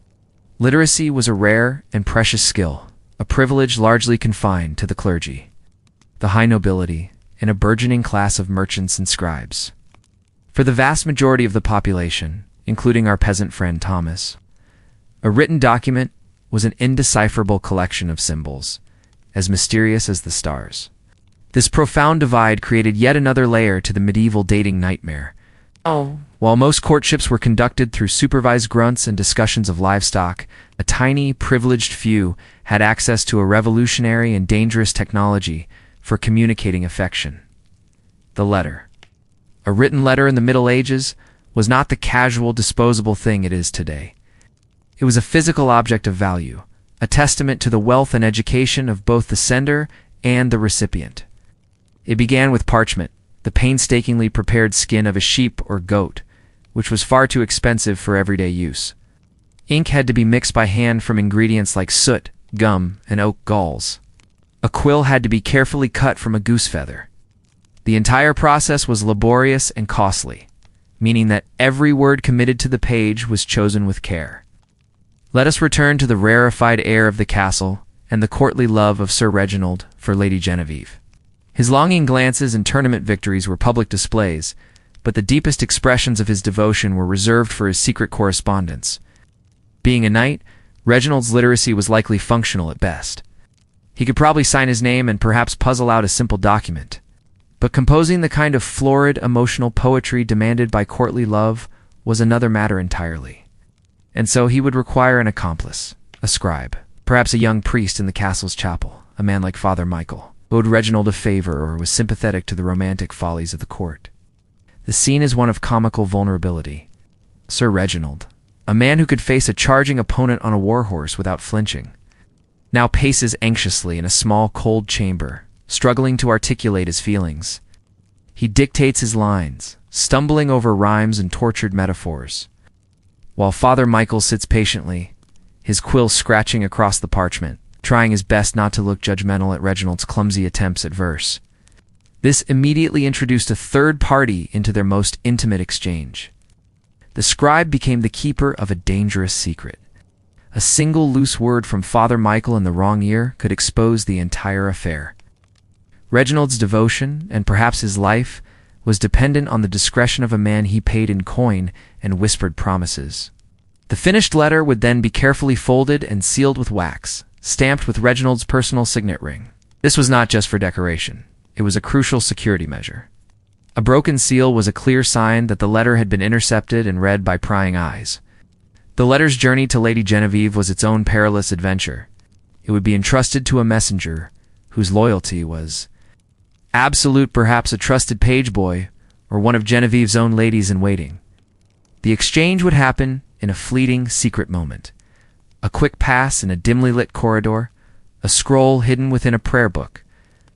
Literacy was a rare and precious skill, a privilege largely confined to the clergy, the high nobility, and a burgeoning class of merchants and scribes. For the vast majority of the population, including our peasant friend Thomas, a written document was an indecipherable collection of symbols, as mysterious as the stars. This profound divide created yet another layer to the medieval dating nightmare. While most courtships were conducted through supervised grunts and discussions of livestock, a tiny, privileged few had access to a revolutionary and dangerous technology for communicating affection: the letter. A written letter in the Middle Ages was not the casual, disposable thing it is today. It was a physical object of value, a testament to the wealth and education of both the sender and the recipient. It began with parchment, the painstakingly prepared skin of a sheep or goat, which was far too expensive for everyday use. Ink had to be mixed by hand from ingredients like soot, gum, and oak galls. A quill had to be carefully cut from a goose feather. The entire process was laborious and costly, meaning that every word committed to the page was chosen with care. Let us return to the rarefied air of the castle and the courtly love of Sir Reginald for Lady Genevieve. His longing glances and tournament victories were public displays, but the deepest expressions of his devotion were reserved for his secret correspondence. Being a knight, Reginald's literacy was likely functional at best. He could probably sign his name and perhaps puzzle out a simple document. But composing the kind of florid, emotional poetry demanded by courtly love was another matter entirely. And so he would require an accomplice, a scribe, perhaps a young priest in the castle's chapel, a man like Father Michael, who owed Reginald a favor or was sympathetic to the romantic follies of the court. The scene is one of comical vulnerability. Sir Reginald, a man who could face a charging opponent on a warhorse without flinching, now paces anxiously in a small, cold chamber, struggling to articulate his feelings. He dictates his lines, stumbling over rhymes and tortured metaphors, while Father Michael sits patiently, his quill scratching across the parchment, trying his best not to look judgmental at Reginald's clumsy attempts at verse. This immediately introduced a third party into their most intimate exchange. The scribe became the keeper of a dangerous secret. A single loose word from Father Michael in the wrong ear could expose the entire affair. Reginald's devotion, and perhaps his life, was dependent on the discretion of a man he paid in coin and whispered promises. The finished letter would then be carefully folded and sealed with wax, stamped with Reginald's personal signet ring. This was not just for decoration. It was a crucial security measure. A broken seal was a clear sign that the letter had been intercepted and read by prying eyes. The letter's journey to Lady Genevieve was its own perilous adventure. It would be entrusted to a messenger whose loyalty was absolute, perhaps a trusted page boy or one of Genevieve's own ladies-in-waiting. The exchange would happen in a fleeting, secret moment. A quick pass in a dimly lit corridor, a scroll hidden within a prayer book.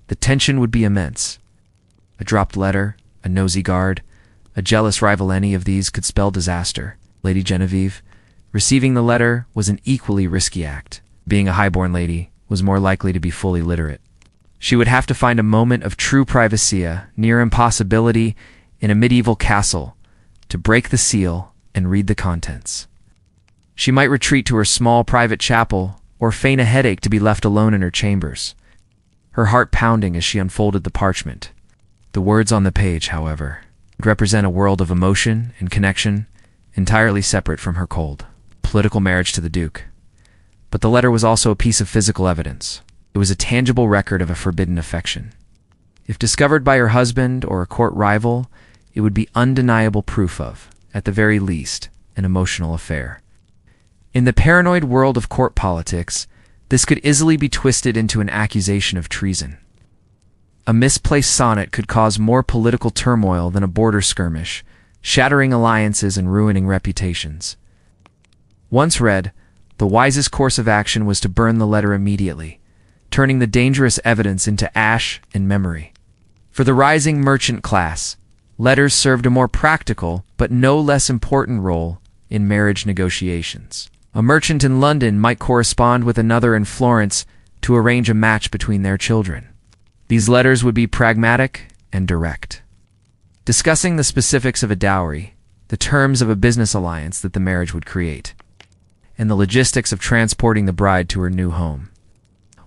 The tension would be immense. A dropped letter, a nosy guard, A jealous rival, any of these could spell disaster. Lady Genevieve, receiving the letter was an equally risky act. Being a highborn lady was more likely to be fully literate. She would have to find a moment of true privacy, a near impossibility in a medieval castle, to break the seal and read the contents. She might retreat to her small private chapel or feign a headache to be left alone in her chambers, her heart pounding as she unfolded the parchment. The words on the page, however, would represent a world of emotion and connection entirely separate from her cold, political marriage to the Duke. But the letter was also a piece of physical evidence. It was a tangible record of a forbidden affection. If discovered by her husband or a court rival, it would be undeniable proof of, at the very least, an emotional affair. In the paranoid world of court politics, this could easily be twisted into an accusation of treason. A misplaced sonnet could cause more political turmoil than a border skirmish, shattering alliances and ruining reputations. Once read, the wisest course of action was to burn the letter immediately, turning the dangerous evidence into ash and memory. For the rising merchant class, letters served a more practical but no less important role in marriage negotiations. A merchant in London might correspond with another in Florence to arrange a match between their children. These letters would be pragmatic and direct, discussing the specifics of a dowry, the terms of a business alliance that the marriage would create, and the logistics of transporting the bride to her new home.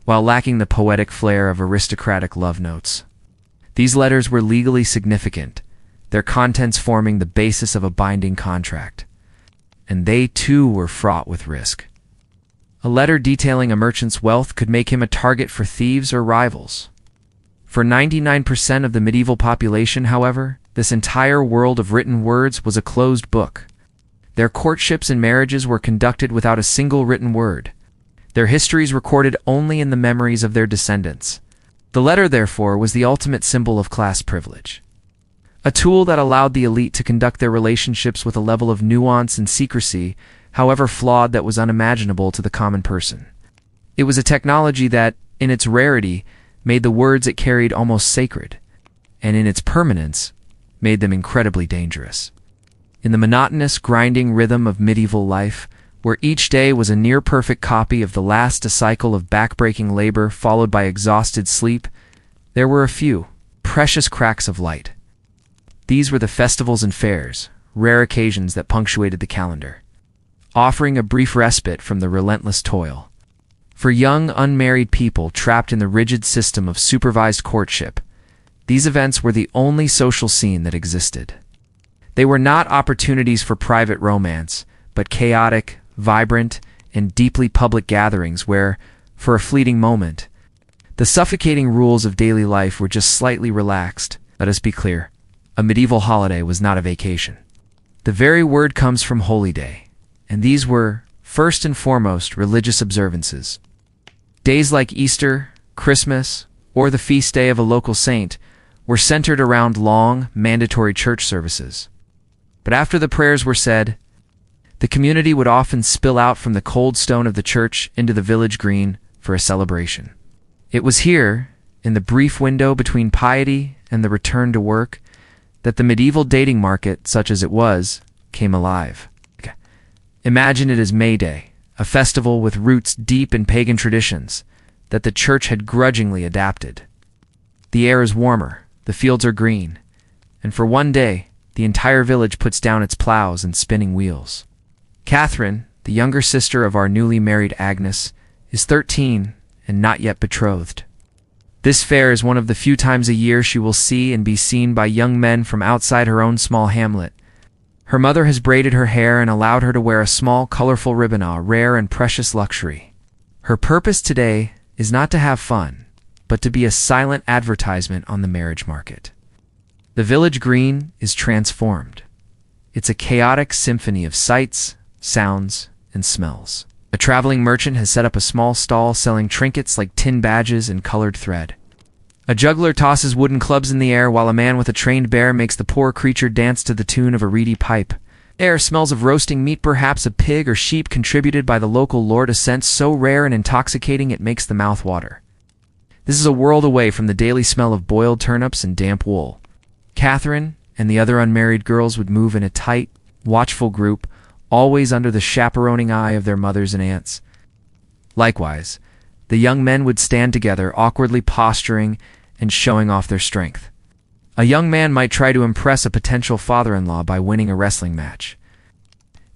While lacking the poetic flair of aristocratic love notes, these letters were legally significant, their contents forming the basis of a binding contract, and they too were fraught with risk. A letter detailing a merchant's wealth could make him a target for thieves or rivals. For 99% of the medieval population, however, this entire world of written words was a closed book. Their courtships and marriages were conducted without a single written word, their histories recorded only in the memories of their descendants. The letter, therefore, was the ultimate symbol of class privilege, a tool that allowed the elite to conduct their relationships with a level of nuance and secrecy, however flawed, that was unimaginable to the common person. It was a technology that, in its rarity, made the words it carried almost sacred, and in its permanence, made them incredibly dangerous. In the monotonous, grinding rhythm of medieval life, where each day was a near-perfect copy of the last cycle of back-breaking labor followed by exhausted sleep, there were a few precious cracks of light. These were the festivals and fairs, rare occasions that punctuated the calendar, offering a brief respite from the relentless toil. For young, unmarried people trapped in the rigid system of supervised courtship, these events were the only social scene that existed. They were not opportunities for private romance, but chaotic, vibrant, and deeply public gatherings where, for a fleeting moment, the suffocating rules of daily life were just slightly relaxed. Let us be clear, a medieval holiday was not a vacation. The very word comes from holy day, and these were, first and foremost, religious observances. Days like Easter, Christmas, or the feast day of a local saint were centered around long, mandatory church services. But after the prayers were said, the community would often spill out from the cold stone of the church into the village green for a celebration. It was here, in the brief window between piety and the return to work, that the medieval dating market, such as it was, came alive. Imagine it as May Day, a festival with roots deep in pagan traditions that the church had grudgingly adapted. The air is warmer, the fields are green, and for one day, the entire village puts down its plows and spinning wheels. Catherine, the younger sister of our newly married Agnes, is 13 and not yet betrothed. This fair is one of the few times a year she will see and be seen by young men from outside her own small hamlet. Her mother has braided her hair and allowed her to wear a small, colorful ribbon, a rare and precious luxury. Her purpose today is not to have fun, but to be a silent advertisement on the marriage market. The village green is transformed. It's a chaotic symphony of sights, sounds, and smells. A traveling merchant has set up a small stall selling trinkets like tin badges and colored thread. A juggler tosses wooden clubs in the air while a man with a trained bear makes the poor creature dance to the tune of a reedy pipe. Air smells of roasting meat, perhaps a pig or sheep contributed by the local lord, a scent so rare and intoxicating it makes the mouth water. This is a world away from the daily smell of boiled turnips and damp wool. Catherine and the other unmarried girls would move in a tight, watchful group, always under the chaperoning eye of their mothers and aunts. Likewise, the young men would stand together, awkwardly posturing and showing off their strength. A young man might try to impress a potential father-in-law by winning a wrestling match.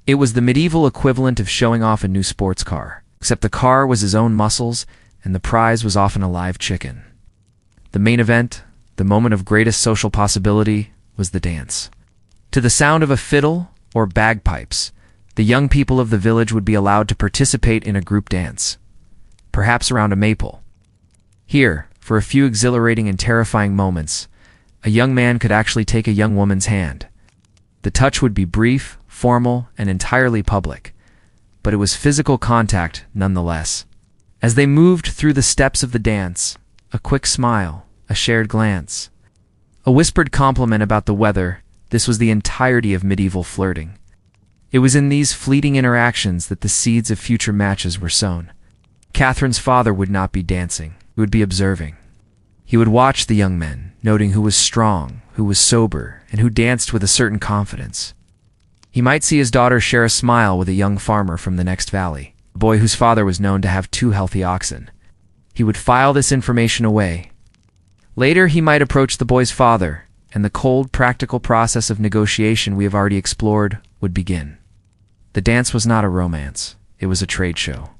It was the medieval equivalent of showing off a new sports car, except the car was his own muscles and the prize was often a live chicken. The main event, the moment of greatest social possibility, was the dance. To the sound of a fiddle or bagpipes, the young people of the village would be allowed to participate in a group dance, perhaps around a maple. Here, for a few exhilarating and terrifying moments, a young man could actually take a young woman's hand. The touch would be brief, formal, and entirely public, but it was physical contact nonetheless. As they moved through the steps of the dance, a quick smile, a shared glance, a whispered compliment about the weather, this was the entirety of medieval flirting. It was in these fleeting interactions that the seeds of future matches were sown. Catherine's father would not be dancing, he would be observing. He would watch the young men, noting who was strong, who was sober, and who danced with a certain confidence. He might see his daughter share a smile with a young farmer from the next valley, a boy whose father was known to have 2 healthy oxen. He would file this information away. Later, he might approach the boy's father, and the cold, practical process of negotiation we have already explored would begin. The dance was not a romance, it was a trade show.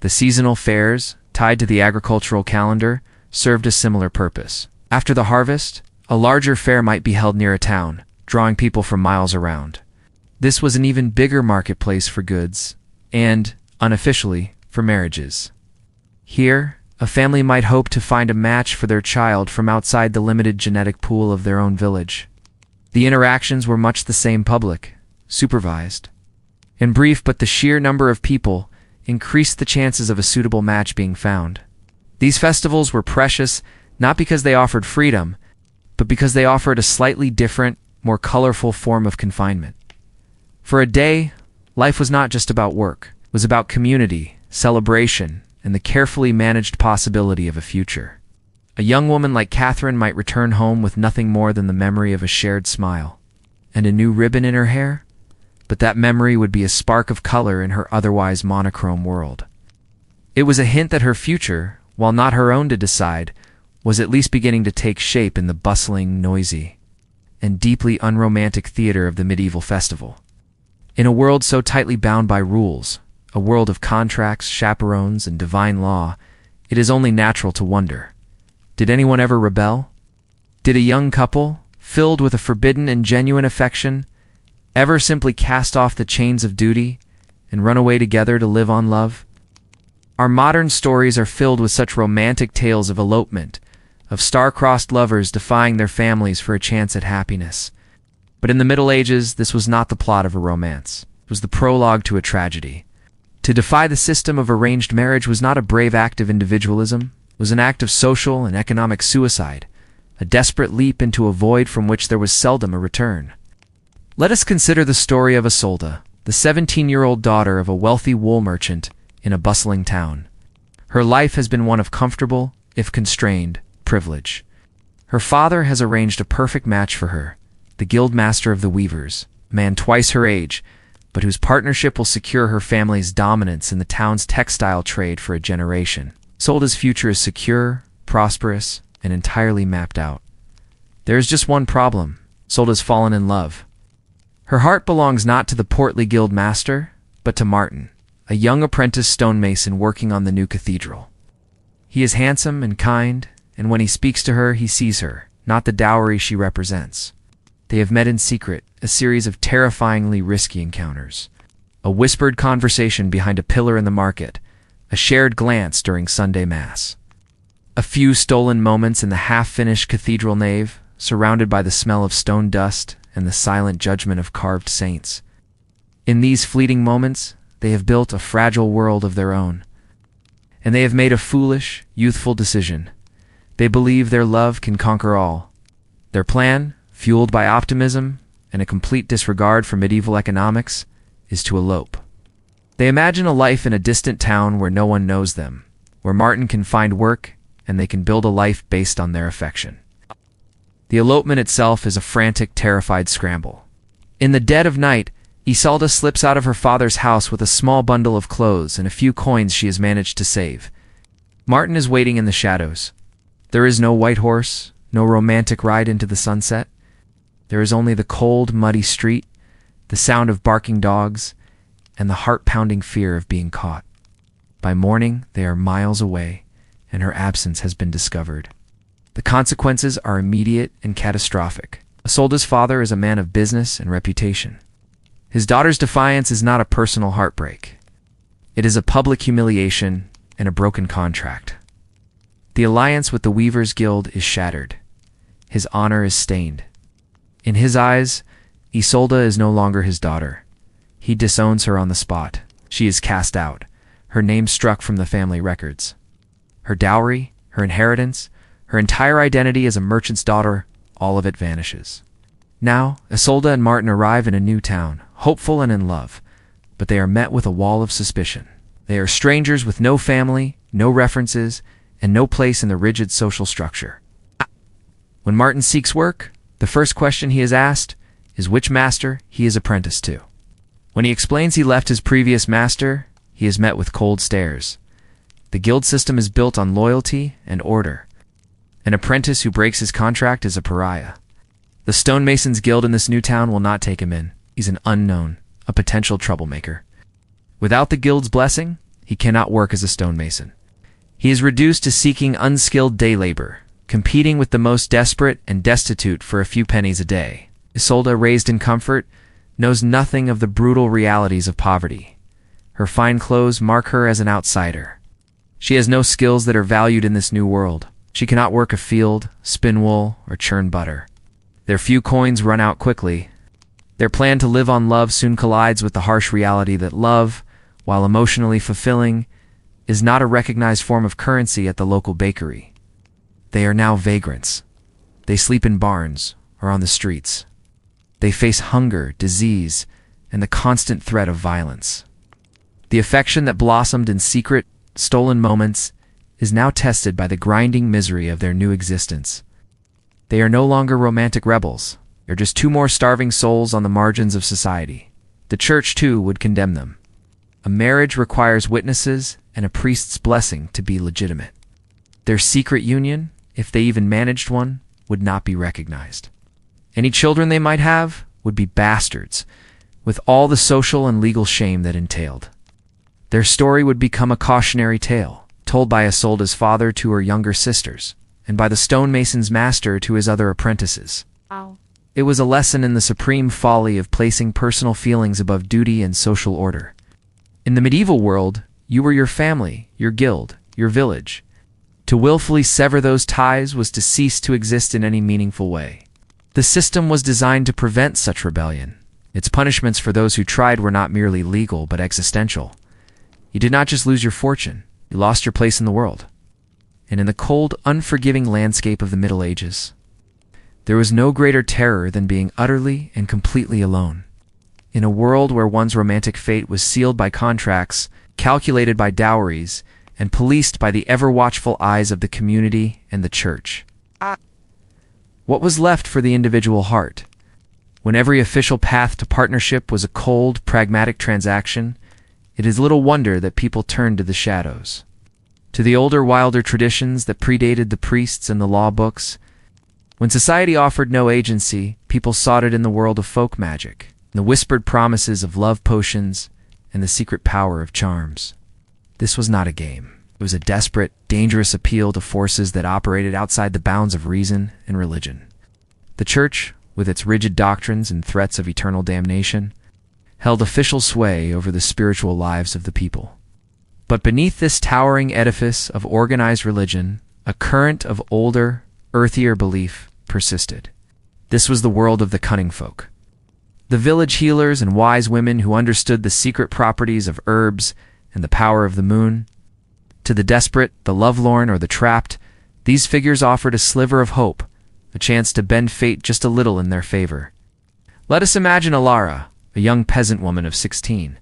The seasonal fairs, tied to the agricultural calendar, served a similar purpose. After the harvest, a larger fair might be held near a town, drawing people from miles around. This was an even bigger marketplace for goods, and, unofficially, for marriages. Here, a family might hope to find a match for their child from outside the limited genetic pool of their own village. The interactions were much the same, public, supervised. In brief, but the sheer number of people increased the chances of a suitable match being found. These festivals were precious not because they offered freedom, but because they offered a slightly different, more colorful form of confinement. For a day, life was not just about work. It was about community, celebration, and the carefully managed possibility of a future. A young woman like Catherine might return home with nothing more than the memory of a shared smile and a new ribbon in her hair, but that memory would be a spark of color in her otherwise monochrome world. It was a hint that her future, while not her own to decide, was at least beginning to take shape in the bustling, noisy, and deeply unromantic theater of the medieval festival. In a world so tightly bound by rules, a world of contracts, chaperones, and divine law, it is only natural to wonder, did anyone ever rebel? Did a young couple, filled with a forbidden and genuine affection, ever simply cast off the chains of duty and run away together to live on love? Our modern stories are filled with such romantic tales of elopement, of star-crossed lovers defying their families for a chance at happiness. But in the Middle Ages, this was not the plot of a romance. It was the prologue to a tragedy. To defy the system of arranged marriage was not a brave act of individualism. It was an act of social and economic suicide, a desperate leap into a void from which there was seldom a return. Let us consider the story of Isolde, the 17-year-old daughter of a wealthy wool merchant in a bustling town. Her life has been one of comfortable, if constrained, privilege. Her father has arranged a perfect match for her, the guildmaster of the weavers, a man twice her age, but whose partnership will secure her family's dominance in the town's textile trade for a generation. Isolde's future is secure, prosperous, and entirely mapped out. There is just one problem. Isolde's fallen in love. Her heart belongs not to the portly guildmaster, but to Martin, a young apprentice stonemason working on the new cathedral. He is handsome and kind, and when he speaks to her, he sees her, not the dowry she represents. They have met in secret, a series of terrifyingly risky encounters. A whispered conversation behind a pillar in the market, a shared glance during Sunday Mass. A few stolen moments in the half-finished cathedral nave, surrounded by the smell of stone dust and the silent judgment of carved saints. In these fleeting moments, they have built a fragile world of their own. And they have made a foolish, youthful decision. They believe their love can conquer all. Their plan, fueled by optimism and a complete disregard for medieval economics, is to elope. They imagine a life in a distant town where no one knows them, where Martin can find work and they can build a life based on their affection. The elopement itself is a frantic, terrified scramble. In the dead of night, Isolde slips out of her father's house with a small bundle of clothes and a few coins she has managed to save. Martin is waiting in the shadows. There is no white horse, no romantic ride into the sunset. There is only the cold, muddy street, the sound of barking dogs, and the heart-pounding fear of being caught. By morning, they are miles away, and her absence has been discovered. The consequences are immediate and catastrophic. Isolde's father is a man of business and reputation. His daughter's defiance is not a personal heartbreak. It is a public humiliation and a broken contract. The alliance with the Weavers' Guild is shattered. His honor is stained. In his eyes, Isolde is no longer his daughter. He disowns her on the spot. She is cast out, her name struck from the family records. Her dowry, her inheritance, her entire identity as a merchant's daughter, all of it vanishes. Now, Isolde and Martin arrive in a new town, hopeful and in love, but they are met with a wall of suspicion. They are strangers with no family, no references, and no place in the rigid social structure. When Martin seeks work, the first question he is asked is which master he is apprenticed to. When he explains he left his previous master, he is met with cold stares. The guild system is built on loyalty and order. An apprentice who breaks his contract is a pariah. The stonemasons' guild in this new town will not take him in. He's an unknown, a potential troublemaker. Without the guild's blessing, he cannot work as a stonemason. He is reduced to seeking unskilled day labor, competing with the most desperate and destitute for a few pennies a day. Isolde, raised in comfort, knows nothing of the brutal realities of poverty. Her fine clothes mark her as an outsider. She has no skills that are valued in this new world. She cannot work a field, spin wool, or churn butter. Their few coins run out quickly. Their plan to live on love soon collides with the harsh reality that love, while emotionally fulfilling, is not a recognized form of currency at the local bakery. They are now vagrants. They sleep in barns or on the streets. They face hunger, disease, and the constant threat of violence. The affection that blossomed in secret, stolen moments is now tested by the grinding misery of their new existence. They are no longer romantic rebels. They're just two more starving souls on the margins of society. The church, too, would condemn them. A marriage requires witnesses and a priest's blessing to be legitimate. Their secret union, if they even managed one, would not be recognized. Any children they might have would be bastards, with all the social and legal shame that entailed. Their story would become a cautionary tale, told by Isolde's father to her younger sisters, and by the stonemason's master to his other apprentices. Wow. It was a lesson in the supreme folly of placing personal feelings above duty and social order. In the medieval world, you were your family, your guild, your village. To willfully sever those ties was to cease to exist in any meaningful way. The system was designed to prevent such rebellion. Its punishments for those who tried were not merely legal but existential. You did not just lose your fortune, you lost your place in the world. And in the cold, unforgiving landscape of the Middle Ages, there was no greater terror than being utterly and completely alone. In a world where one's romantic fate was sealed by contracts, calculated by dowries, and policed by the ever-watchful eyes of the community and the church. What was left for the individual heart? When every official path to partnership was a cold, pragmatic transaction, it is little wonder that people turned to the shadows. To the older, wilder traditions that predated the priests and the law books. When society offered no agency, people sought it in the world of folk magic, the whispered promises of love potions, and the secret power of charms. This was not a game. It was a desperate, dangerous appeal to forces that operated outside the bounds of reason and religion. The church, with its rigid doctrines and threats of eternal damnation, held official sway over the spiritual lives of the people. But beneath this towering edifice of organized religion, a current of older, earthier belief persisted. This was the world of the cunning folk. The village healers and wise women who understood the secret properties of herbs and the power of the moon. To the desperate, the lovelorn, or the trapped, these figures offered a sliver of hope, a chance to bend fate just a little in their favor. Let us imagine Alara, a young peasant woman of 16.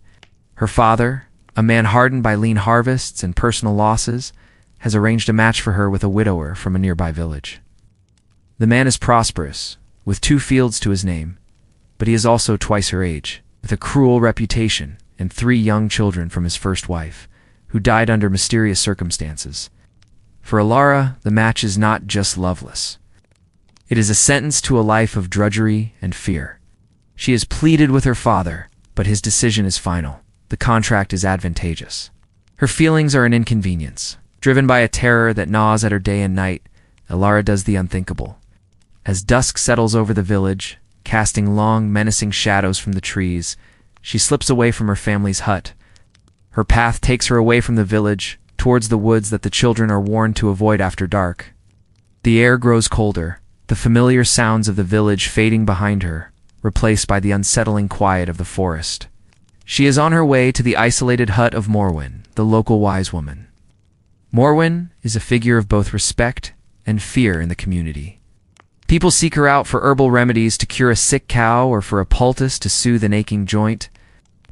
Her father, a man hardened by lean harvests and personal losses, has arranged a match for her with a widower from a nearby village. The man is prosperous, with 2 fields to his name, but he is also twice her age, with a cruel reputation and 3 young children from his first wife, who died under mysterious circumstances. For Alara, the match is not just loveless. It is a sentence to a life of drudgery and fear. She has pleaded with her father, but his decision is final. The contract is advantageous. Her feelings are an inconvenience. Driven by a terror that gnaws at her day and night, Alara does the unthinkable. As dusk settles over the village, casting long, menacing shadows from the trees, she slips away from her family's hut. Her path takes her away from the village, towards the woods that the children are warned to avoid after dark. The air grows colder, the familiar sounds of the village fading behind her, replaced by the unsettling quiet of the forest. She is on her way to the isolated hut of Morwen, the local wise woman. Morwen is a figure of both respect and fear in the community. People seek her out for herbal remedies to cure a sick cow or for a poultice to soothe an aching joint,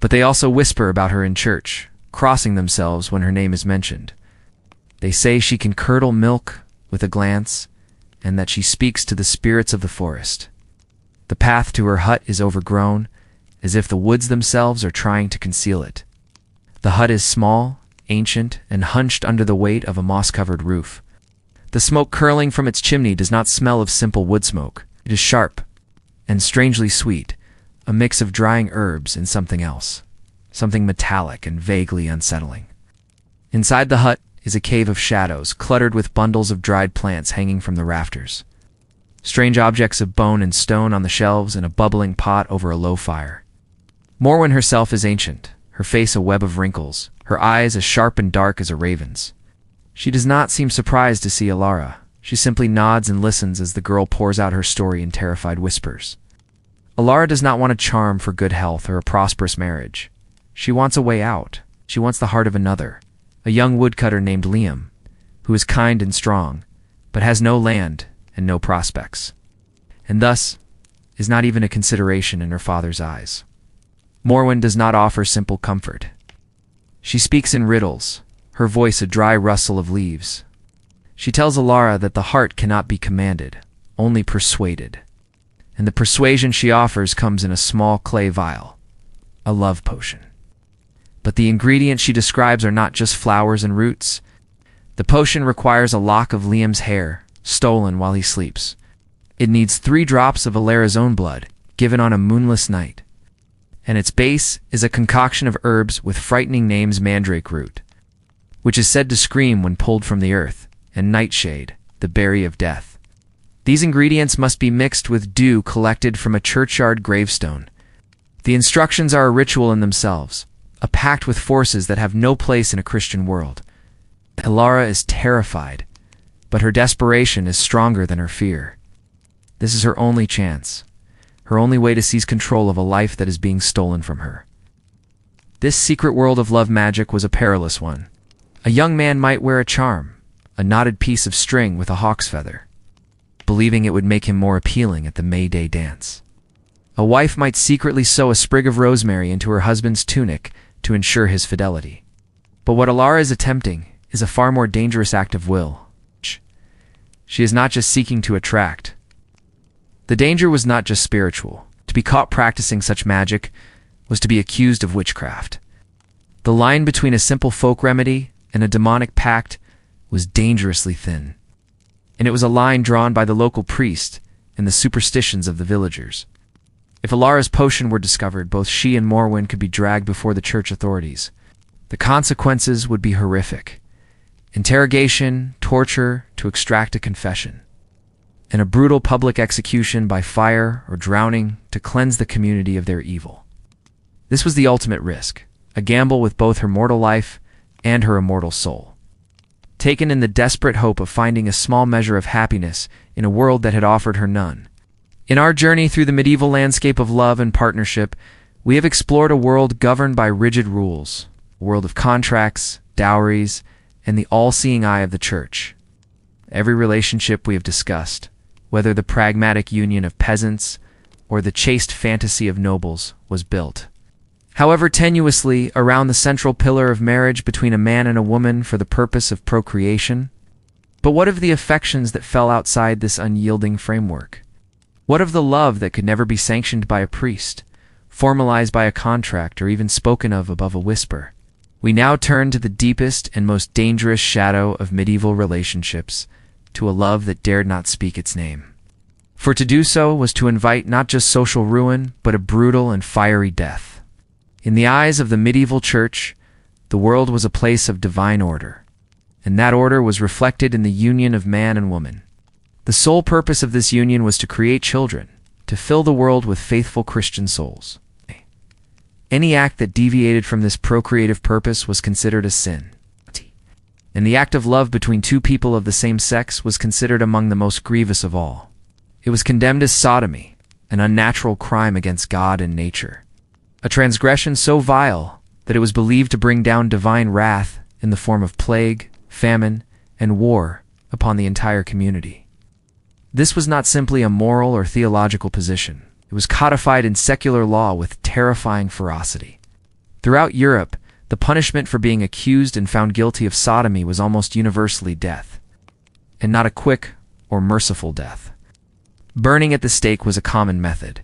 but they also whisper about her in church, crossing themselves when her name is mentioned. They say she can curdle milk with a glance, and that she speaks to the spirits of the forest. The path to her hut is overgrown, as if the woods themselves are trying to conceal it. The hut is small, ancient, and hunched under the weight of a moss-covered roof. The smoke curling from its chimney does not smell of simple wood smoke. It is sharp and strangely sweet, a mix of drying herbs and something else, something metallic and vaguely unsettling. Inside the hut is a cave of shadows, cluttered with bundles of dried plants hanging from the rafters. Strange objects of bone and stone on the shelves and a bubbling pot over a low fire. Morwen herself is ancient, her face a web of wrinkles, her eyes as sharp and dark as a raven's. She does not seem surprised to see Alara. She simply nods and listens as the girl pours out her story in terrified whispers. Alara does not want a charm for good health or a prosperous marriage. She wants a way out. She wants the heart of another, a young woodcutter named Liam, who is kind and strong, but has no land and no prospects, and thus is not even a consideration in her father's eyes. Morwen does not offer simple comfort. She speaks in riddles, her voice a dry rustle of leaves. She tells Alara that the heart cannot be commanded, only persuaded. And the persuasion she offers comes in a small clay vial, a love potion. But the ingredients she describes are not just flowers and roots. The potion requires a lock of Liam's hair, stolen while he sleeps. It needs 3 drops of Alara's own blood, given on a moonless night. And its base is a concoction of herbs with frightening names: mandrake root, which is said to scream when pulled from the earth, and nightshade, the berry of death. These ingredients must be mixed with dew collected from a churchyard gravestone. The instructions are a ritual in themselves, a pact with forces that have no place in a Christian world. Alara is terrified, but her desperation is stronger than her fear. This is her only chance, her only way to seize control of a life that is being stolen from her. This secret world of love magic was a perilous one. A young man might wear a charm, a knotted piece of string with a hawk's feather, believing it would make him more appealing at the May Day dance. A wife might secretly sew a sprig of rosemary into her husband's tunic to ensure his fidelity. But what Alara is attempting is a far more dangerous act of will. She is not just seeking to attract. The danger was not just spiritual. To be caught practicing such magic was to be accused of witchcraft. The line between a simple folk remedy and a demonic pact was dangerously thin. And it was a line drawn by the local priest and the superstitions of the villagers. If Alara's potion were discovered, both she and Morwen could be dragged before the church authorities. The consequences would be horrific. Interrogation, torture to extract a confession, and a brutal public execution by fire or drowning to cleanse the community of their evil. This was the ultimate risk, a gamble with both her mortal life and her immortal soul, taken in the desperate hope of finding a small measure of happiness in a world that had offered her none. In our journey through the medieval landscape of love and partnership, we have explored a world governed by rigid rules, a world of contracts, dowries, and the all-seeing eye of the church. Every relationship we have discussed, whether the pragmatic union of peasants or the chaste fantasy of nobles, was built, however tenuously, around the central pillar of marriage between a man and a woman for the purpose of procreation. But what of the affections that fell outside this unyielding framework? What of the love that could never be sanctioned by a priest, formalized by a contract, or even spoken of above a whisper? We now turn to the deepest and most dangerous shadow of medieval relationships, to a love that dared not speak its name. For to do so was to invite not just social ruin, but a brutal and fiery death. In the eyes of the medieval church, the world was a place of divine order, and that order was reflected in the union of man and woman. The sole purpose of this union was to create children, to fill the world with faithful Christian souls. Any act that deviated from this procreative purpose was considered a sin, and the act of love between two people of the same sex was considered among the most grievous of all. It was condemned as sodomy, an unnatural crime against God and nature, a transgression so vile that it was believed to bring down divine wrath in the form of plague, famine, and war upon the entire community. This was not simply a moral or theological position. It was codified in secular law with terrifying ferocity. Throughout Europe, the punishment for being accused and found guilty of sodomy was almost universally death, and not a quick or merciful death. Burning at the stake was a common method,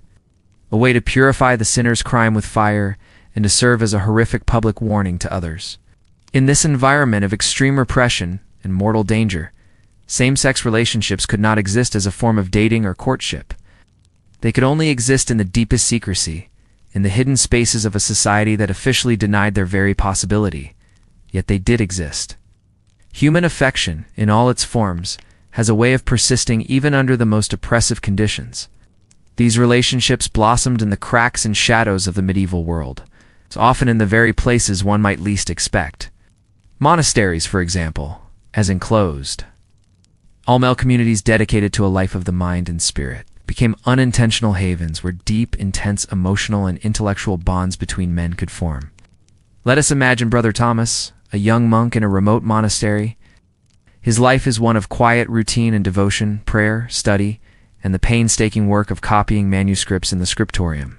a way to purify the sinner's crime with fire and to serve as a horrific public warning to others. In this environment of extreme repression and mortal danger, same-sex relationships could not exist as a form of dating or courtship. They could only exist in the deepest secrecy, in the hidden spaces of a society that officially denied their very possibility, yet they did exist. Human affection, in all its forms, has a way of persisting even under the most oppressive conditions. These relationships blossomed in the cracks and shadows of the medieval world, so often in the very places one might least expect. Monasteries, for example, as enclosed. All male communities dedicated to a life of the mind and spirit became unintentional havens where deep, intense emotional and intellectual bonds between men could form. Let us imagine Brother Thomas, a young monk in a remote monastery. His life is one of quiet routine and devotion, prayer, study, and the painstaking work of copying manuscripts in the scriptorium.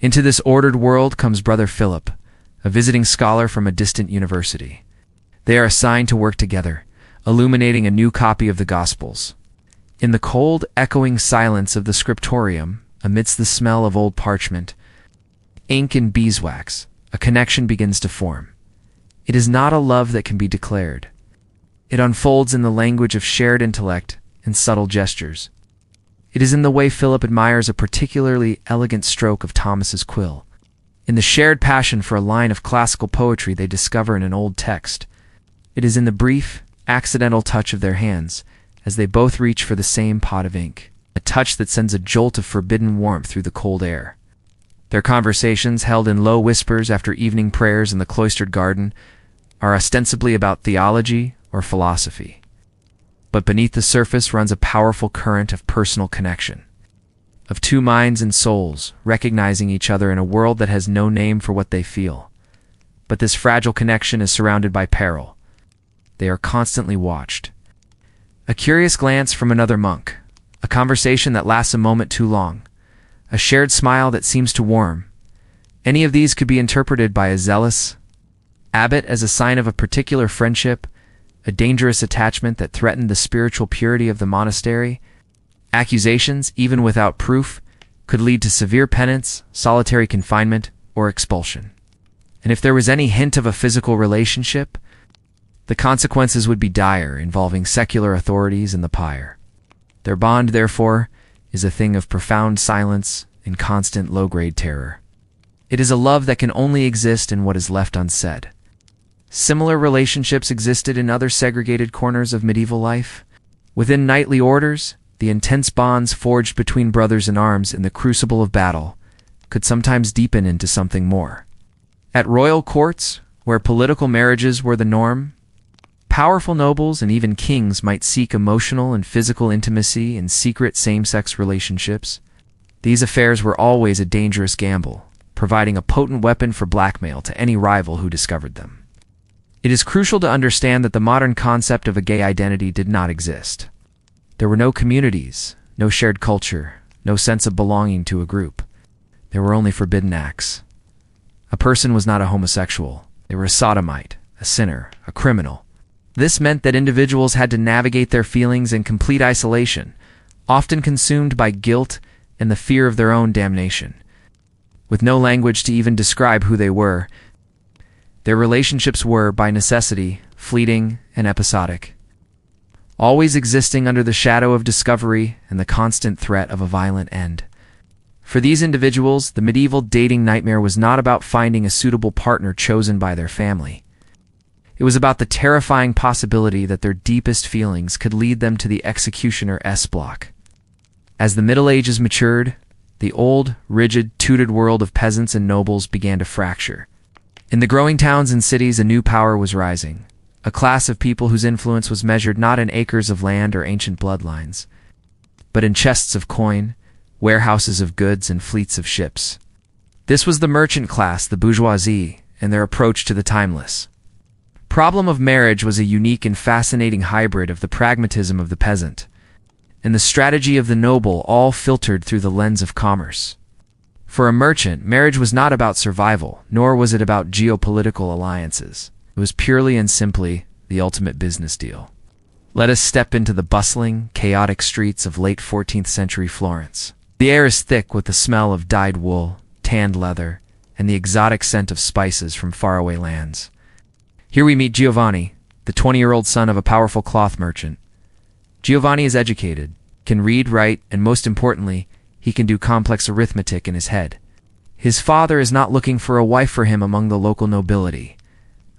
Into this ordered world comes Brother Philip, a visiting scholar from a distant university. They are assigned to work together, illuminating a new copy of the Gospels. In the cold, echoing silence of the scriptorium, amidst the smell of old parchment, ink and beeswax, a connection begins to form. It is not a love that can be declared. It unfolds in the language of shared intellect and subtle gestures. It is in the way Philip admires a particularly elegant stroke of Thomas's quill, in the shared passion for a line of classical poetry they discover in an old text. It is in the brief, accidental touch of their hands as they both reach for the same pot of ink, a touch that sends a jolt of forbidden warmth through the cold air. Their conversations, held in low whispers after evening prayers in the cloistered garden, are ostensibly about theology or philosophy. But beneath the surface runs a powerful current of personal connection, of two minds and souls recognizing each other in a world that has no name for what they feel. But this fragile connection is surrounded by peril. They are constantly watched. A curious glance from another monk, a conversation that lasts a moment too long, a shared smile that seems to warm. Any of these could be interpreted by a zealous abbot as a sign of a particular friendship, a dangerous attachment that threatened the spiritual purity of the monastery. Accusations, even without proof, could lead to severe penance, solitary confinement, or expulsion. And if there was any hint of a physical relationship, the consequences would be dire, involving secular authorities and the pyre. Their bond, therefore, is a thing of profound silence and constant low-grade terror. It is a love that can only exist in what is left unsaid. Similar relationships existed in other segregated corners of medieval life. Within knightly orders, the intense bonds forged between brothers in arms in the crucible of battle could sometimes deepen into something more. At royal courts, where political marriages were the norm, powerful nobles and even kings might seek emotional and physical intimacy in secret same-sex relationships. These affairs were always a dangerous gamble, providing a potent weapon for blackmail to any rival who discovered them. It is crucial to understand that the modern concept of a gay identity did not exist. There were no communities, no shared culture, no sense of belonging to a group. There were only forbidden acts. A person was not a homosexual. They were a sodomite, a sinner, a criminal. This meant that individuals had to navigate their feelings in complete isolation, often consumed by guilt and the fear of their own damnation. With no language to even describe who they were, their relationships were, by necessity, fleeting and episodic, always existing under the shadow of discovery and the constant threat of a violent end. For these individuals, the medieval dating nightmare was not about finding a suitable partner chosen by their family. It was about the terrifying possibility that their deepest feelings could lead them to the executioner S-block. As the Middle Ages matured, the old, rigid, tutored world of peasants and nobles began to fracture. In the growing towns and cities, a new power was rising, a class of people whose influence was measured not in acres of land or ancient bloodlines, but in chests of coin, warehouses of goods, and fleets of ships. This was the merchant class, the bourgeoisie, and their approach to the timeless problem of marriage was a unique and fascinating hybrid of the pragmatism of the peasant and the strategy of the noble, all filtered through the lens of commerce. For a merchant, marriage was not about survival, nor was it about geopolitical alliances. It was purely and simply the ultimate business deal. Let us step into the bustling, chaotic streets of late 14th century Florence. The air is thick with the smell of dyed wool, tanned leather, and the exotic scent of spices from faraway lands. Here we meet Giovanni, the 20-year-old son of a powerful cloth merchant. Giovanni is educated, can read, write, and most importantly, he can do complex arithmetic in his head. His father is not looking for a wife for him among the local nobility.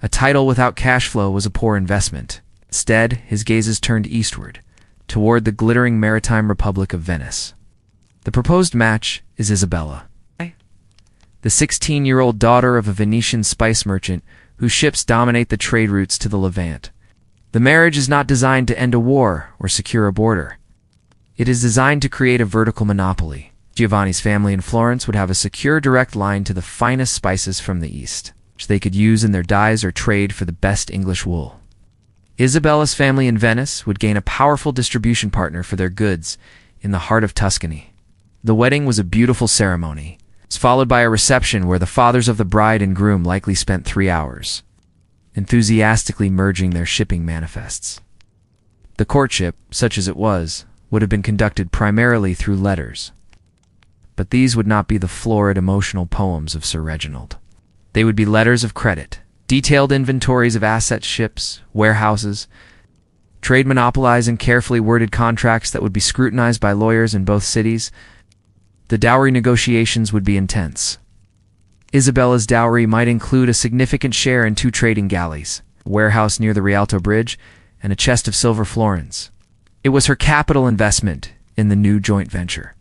A title without cash flow was a poor investment. Instead, his gaze is turned eastward, toward the glittering maritime republic of Venice. The proposed match is Isabella, the 16-year-old daughter of a Venetian spice merchant whose ships dominate the trade routes to the Levant. The marriage is not designed to end a war or secure a border. It is designed to create a vertical monopoly. Giovanni's family in Florence would have a secure direct line to the finest spices from the east, which they could use in their dyes or trade for the best English wool. Isabella's family in Venice would gain a powerful distribution partner for their goods in the heart of Tuscany. The wedding was a beautiful ceremony. It was followed by a reception where the fathers of the bride and groom likely spent 3 hours, enthusiastically merging their shipping manifests. The courtship, such as it was, would have been conducted primarily through letters. But these would not be the florid emotional poems of Sir Reginald. They would be letters of credit, detailed inventories of assets, ships, warehouses, trade monopolizing carefully worded contracts that would be scrutinized by lawyers in both cities. The dowry negotiations would be intense. Isabella's dowry might include a significant share in 2 trading galleys, a warehouse near the Rialto Bridge, and a chest of silver florins. It was her capital investment in the new joint venture.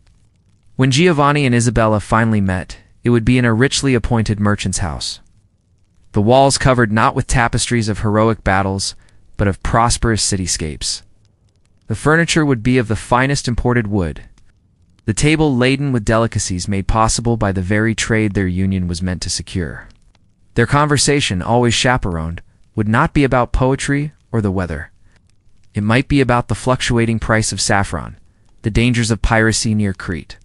When Giovanni and Isabella finally met, it would be in a richly appointed merchant's house. The walls covered not with tapestries of heroic battles, but of prosperous cityscapes. The furniture would be of the finest imported wood, the table laden with delicacies made possible by the very trade their union was meant to secure. Their conversation, always chaperoned, would not be about poetry or the weather. It might be about the fluctuating price of saffron, the dangers of piracy near Crete,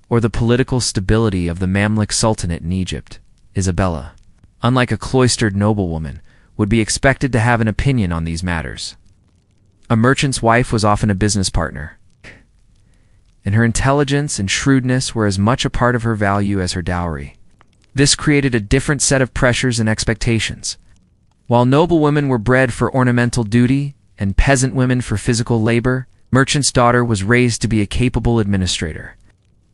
or the political stability of the Mamluk Sultanate in Egypt. Isabella, unlike a cloistered noblewoman, would be expected to have an opinion on these matters. A merchant's wife was often a business partner, and her intelligence and shrewdness were as much a part of her value as her dowry. This created a different set of pressures and expectations. While noblewomen were bred for ornamental duty and peasant women for physical labor, merchant's daughter was raised to be a capable administrator.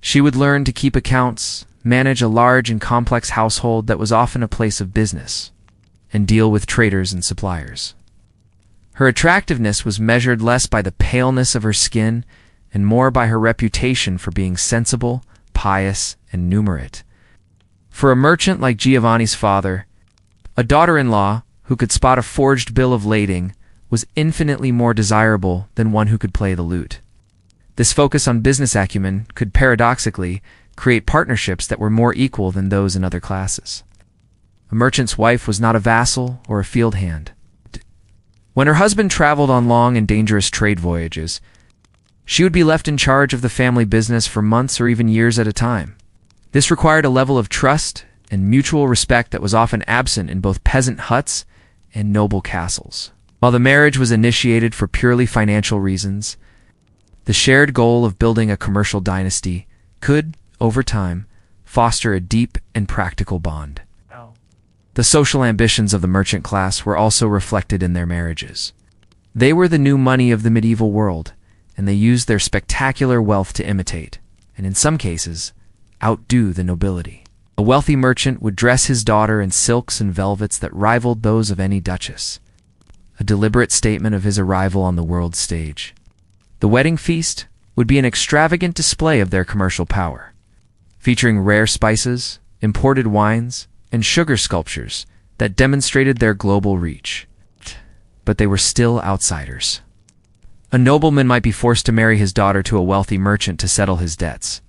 She would learn to keep accounts, manage a large and complex household that was often a place of business, and deal with traders and suppliers. Her attractiveness was measured less by the paleness of her skin and more by her reputation for being sensible, pious, and numerate. For a merchant like Giovanni's father, a daughter-in-law who could spot a forged bill of lading was infinitely more desirable than one who could play the lute. This focus on business acumen could paradoxically create partnerships that were more equal than those in other classes. A merchant's wife was not a vassal or a field hand. When her husband traveled on long and dangerous trade voyages, she would be left in charge of the family business for months or even years at a time. This required a level of trust and mutual respect that was often absent in both peasant huts and noble castles. While the marriage was initiated for purely financial reasons, the shared goal of building a commercial dynasty could, over time, foster a deep and practical bond. The social ambitions of the merchant class were also reflected in their marriages. They were the new money of the medieval world, and they used their spectacular wealth to imitate, and in some cases, outdo the nobility. A wealthy merchant would dress his daughter in silks and velvets that rivaled those of any duchess, a deliberate statement of his arrival on the world stage. The wedding feast would be an extravagant display of their commercial power, featuring rare spices, imported wines, and sugar sculptures that demonstrated their global reach. But they were still outsiders. A nobleman might be forced to marry his daughter to a wealthy merchant to settle his debts,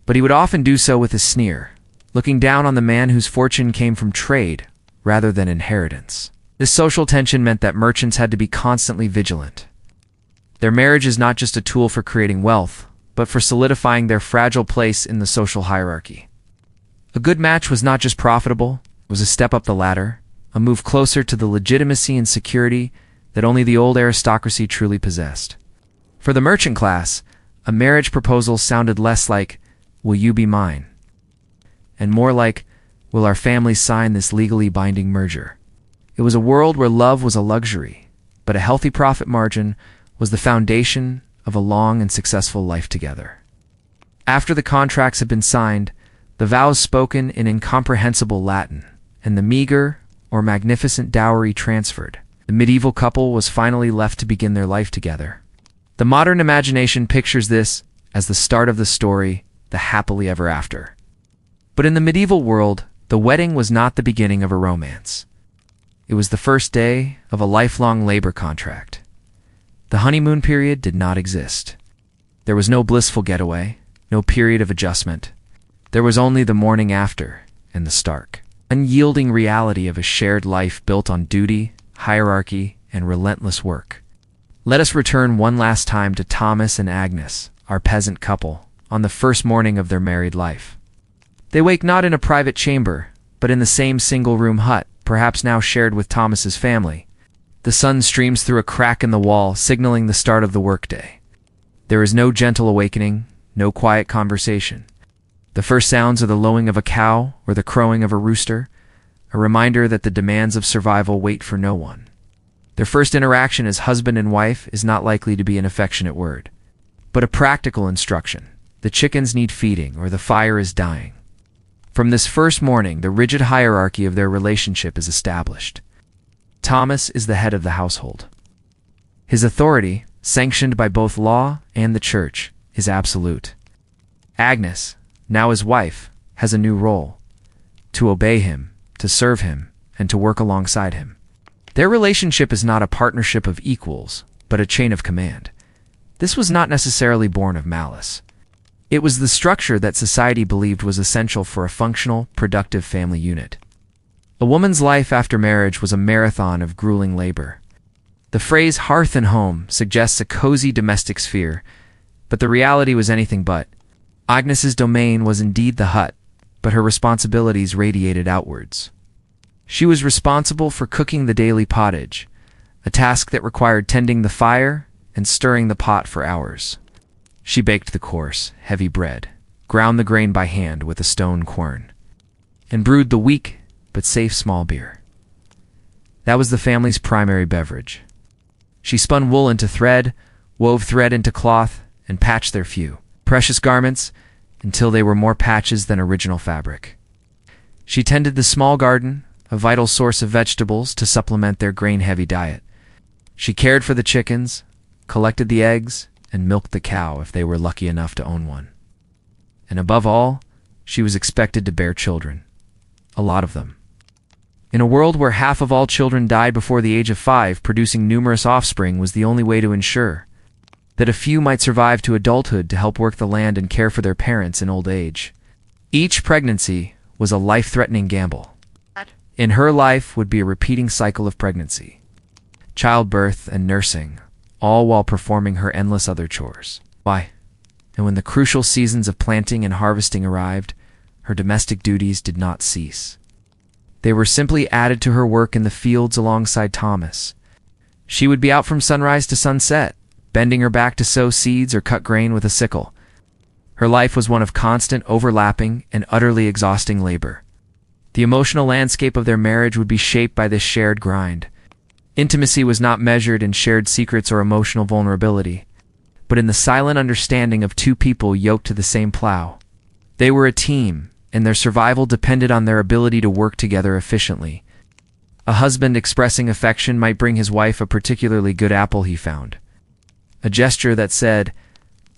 but he would often do so with a sneer, looking down on the man whose fortune came from trade rather than inheritance. This social tension meant that merchants had to be constantly vigilant. Their marriage is not just a tool for creating wealth, but for solidifying their fragile place in the social hierarchy. A good match was not just profitable, it was a step up the ladder, a move closer to the legitimacy and security that only the old aristocracy truly possessed. For the merchant class, a marriage proposal sounded less like, "Will you be mine?" and more like, "Will our families sign this legally binding merger?" It was a world where love was a luxury, but a healthy profit margin was the foundation of a long and successful life together. After the contracts had been signed, the vows spoken in incomprehensible Latin, and the meager or magnificent dowry transferred, the medieval couple was finally left to begin their life together. The modern imagination pictures this as the start of the story, the happily ever after. But in the medieval world, the wedding was not the beginning of a romance. It was the first day of a lifelong labor contract. The honeymoon period did not exist. There was no blissful getaway, no period of adjustment. There was only the morning after and the stark, unyielding reality of a shared life built on duty, hierarchy, and relentless work. Let us return one last time to Thomas and Agnes, our peasant couple, on the first morning of their married life. They wake not in a private chamber, but in the same single-room hut, perhaps now shared with Thomas's family. The sun streams through a crack in the wall, signaling the start of the workday. There is no gentle awakening, no quiet conversation. The first sounds are the lowing of a cow or the crowing of a rooster, a reminder that the demands of survival wait for no one. Their first interaction as husband and wife is not likely to be an affectionate word, but a practical instruction. The chickens need feeding or the fire is dying. From this first morning, the rigid hierarchy of their relationship is established. Thomas is the head of the household. His authority, sanctioned by both law and the church, is absolute. Agnes, now his wife, has a new role: to obey him, to serve him, and to work alongside him. Their relationship is not a partnership of equals, but a chain of command. This was not necessarily born of malice. It was the structure that society believed was essential for a functional, productive family unit. A woman's life after marriage was a marathon of grueling labor. The phrase hearth and home suggests a cozy domestic sphere, but the reality was anything but. Agnes's domain was indeed the hut, but her responsibilities radiated outwards. She was responsible for cooking the daily pottage, a task that required tending the fire and stirring the pot for hours. She baked the coarse, heavy bread, ground the grain by hand with a stone quern, and brewed the weak but safe small beer. That was the family's primary beverage. She spun wool into thread, wove thread into cloth, and patched their few precious garments until they were more patches than original fabric. She tended the small garden, a vital source of vegetables to supplement their grain-heavy diet. She cared for the chickens, collected the eggs, and milked the cow if they were lucky enough to own one. And above all, she was expected to bear children. A lot of them. In a world where half of all children died before the age of 5, producing numerous offspring was the only way to ensure that a few might survive to adulthood to help work the land and care for their parents in old age. Each pregnancy was a life-threatening gamble. In her life would be a repeating cycle of pregnancy, childbirth, and nursing, all while performing her endless other chores. Why? And when the crucial seasons of planting and harvesting arrived, her domestic duties did not cease. They were simply added to her work in the fields alongside Thomas. She would be out from sunrise to sunset, bending her back to sow seeds or cut grain with a sickle. Her life was one of constant, overlapping, and utterly exhausting labor. The emotional landscape of their marriage would be shaped by this shared grind. Intimacy was not measured in shared secrets or emotional vulnerability, but in the silent understanding of two people yoked to the same plow. They were a team, and their survival depended on their ability to work together efficiently. A husband expressing affection might bring his wife a particularly good apple he found. A gesture that said,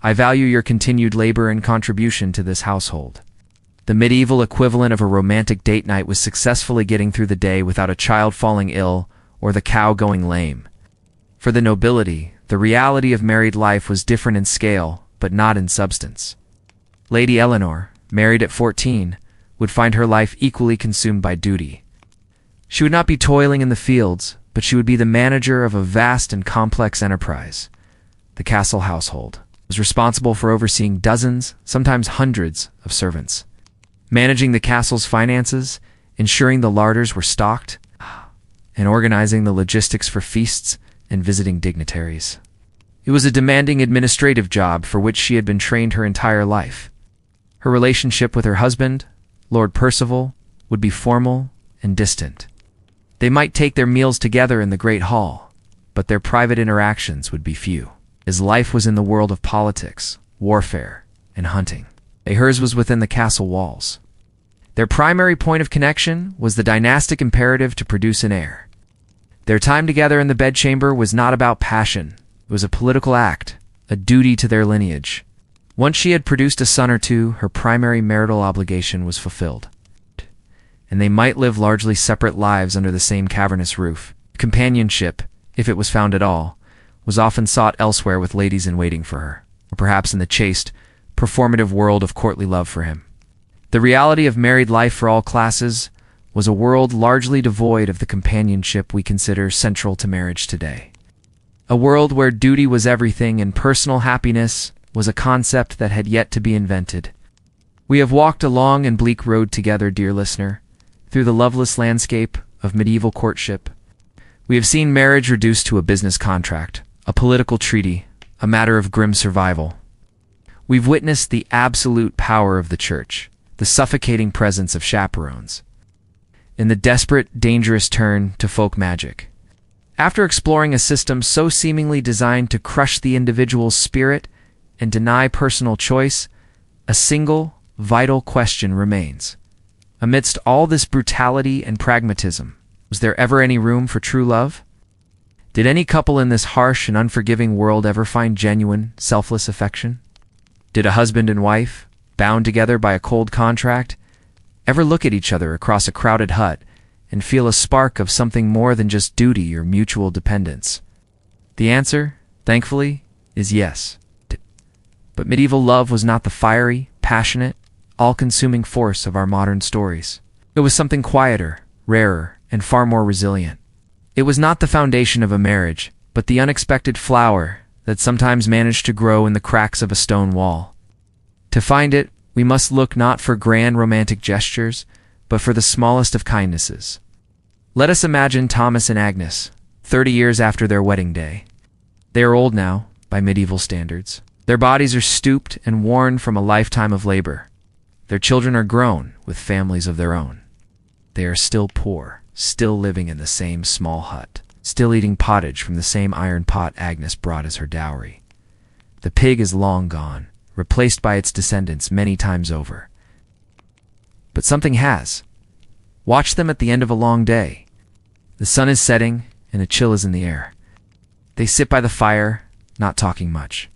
"I value your continued labor and contribution to this household." The medieval equivalent of a romantic date night was successfully getting through the day without a child falling ill or the cow going lame. For the nobility, the reality of married life was different in scale, but not in substance. Lady Eleanor, married at 14, would find her life equally consumed by duty. She would not be toiling in the fields, but she would be the manager of a vast and complex enterprise. The castle household was responsible for overseeing dozens, sometimes hundreds, of servants, managing the castle's finances, ensuring the larders were stocked, and organizing the logistics for feasts and visiting dignitaries. It was a demanding administrative job for which she had been trained her entire life. Her relationship with her husband, Lord Percival, would be formal and distant. They might take their meals together in the great hall, but their private interactions would be few. His life was in the world of politics, warfare, and hunting. Hers was within the castle walls. Their primary point of connection was the dynastic imperative to produce an heir. Their time together in the bedchamber was not about passion. It was a political act, a duty to their lineage. Once she had produced a son or two, her primary marital obligation was fulfilled, and they might live largely separate lives under the same cavernous roof. Companionship, if it was found at all, was often sought elsewhere with ladies in waiting for her, or perhaps in the chaste, performative world of courtly love for him. The reality of married life for all classes was a world largely devoid of the companionship we consider central to marriage today. A world where duty was everything and personal happiness was a concept that had yet to be invented. We have walked a long and bleak road together, dear listener, through the loveless landscape of medieval courtship. We have seen marriage reduced to a business contract, a political treaty, a matter of grim survival. We've witnessed the absolute power of the church, the suffocating presence of chaperones, and the desperate, dangerous turn to folk magic. After exploring a system so seemingly designed to crush the individual's spirit and deny personal choice, a single, vital question remains. Amidst all this brutality and pragmatism, was there ever any room for true love? Did any couple in this harsh and unforgiving world ever find genuine, selfless affection? Did a husband and wife, bound together by a cold contract, ever look at each other across a crowded hut and feel a spark of something more than just duty or mutual dependence? The answer, thankfully, is yes. But medieval love was not the fiery, passionate, all-consuming force of our modern stories. It was something quieter, rarer, and far more resilient. It was not the foundation of a marriage, but the unexpected flower that sometimes managed to grow in the cracks of a stone wall. To find it, we must look not for grand romantic gestures, but for the smallest of kindnesses. Let us imagine Thomas and Agnes, 30 years after their wedding day. They are old now, by medieval standards. Their bodies are stooped and worn from a lifetime of labor. Their children are grown, with families of their own. They are still poor, still living in the same small hut, still eating pottage from the same iron pot Agnes brought as her dowry. The pig is long gone, replaced by its descendants many times over. But something has. Watch them at the end of a long day. The sun is setting, and a chill is in the air. They sit by the fire, not talking much.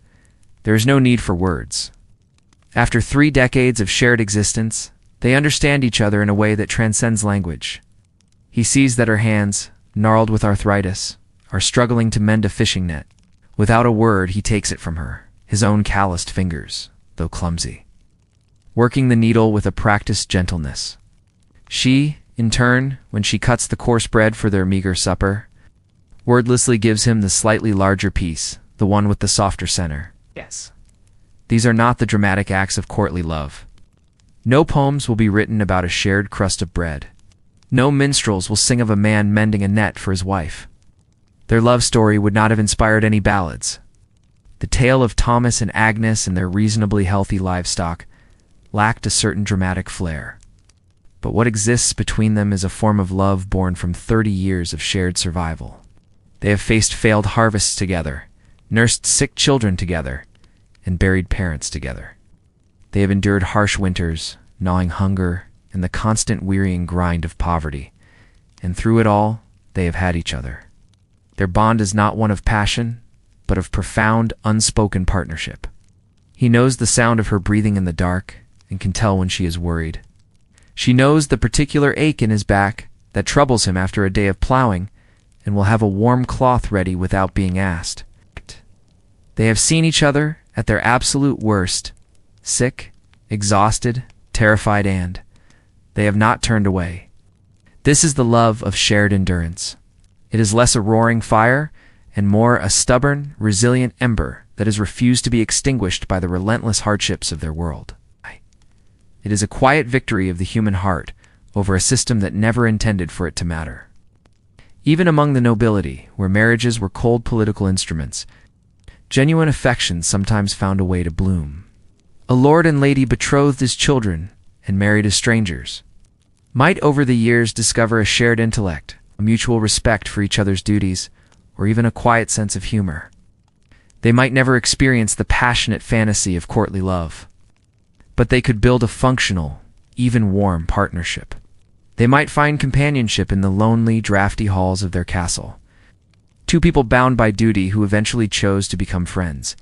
There is no need for words. After 3 decades of shared existence, they understand each other in a way that transcends language. He sees that her hands, gnarled with arthritis, are struggling to mend a fishing net. Without a word, he takes it from her, his own calloused fingers, though clumsy, working the needle with a practiced gentleness. She, in turn, when she cuts the coarse bread for their meager supper, wordlessly gives him the slightly larger piece, the one with the softer center. Yes. These are not the dramatic acts of courtly love. No poems will be written about a shared crust of bread. No minstrels will sing of a man mending a net for his wife. Their love story would not have inspired any ballads. The tale of Thomas and Agnes and their reasonably healthy livestock lacked a certain dramatic flair. But what exists between them is a form of love born from 30 years of shared survival. They have faced failed harvests together, nursed sick children together, and buried parents together. They have endured harsh winters, gnawing hunger, and the constant wearying grind of poverty. And through it all, they have had each other. Their bond is not one of passion, but of profound, unspoken partnership. He knows the sound of her breathing in the dark and can tell when she is worried. She knows the particular ache in his back that troubles him after a day of plowing and will have a warm cloth ready without being asked. They have seen each other at their absolute worst, sick, exhausted, terrified, and they have not turned away. This is the love of shared endurance. It is less a roaring fire and more a stubborn, resilient ember that has refused to be extinguished by the relentless hardships of their world. It is a quiet victory of the human heart over a system that never intended for it to matter. Even among the nobility, where marriages were cold political instruments, genuine affection sometimes found a way to bloom. A lord and lady betrothed as children and married as strangers might over the years discover a shared intellect, a mutual respect for each other's duties, or even a quiet sense of humor. They might never experience the passionate fantasy of courtly love, but they could build a functional, even warm partnership. They might find companionship in the lonely, drafty halls of their castle. Two people bound by duty who eventually chose to become friends.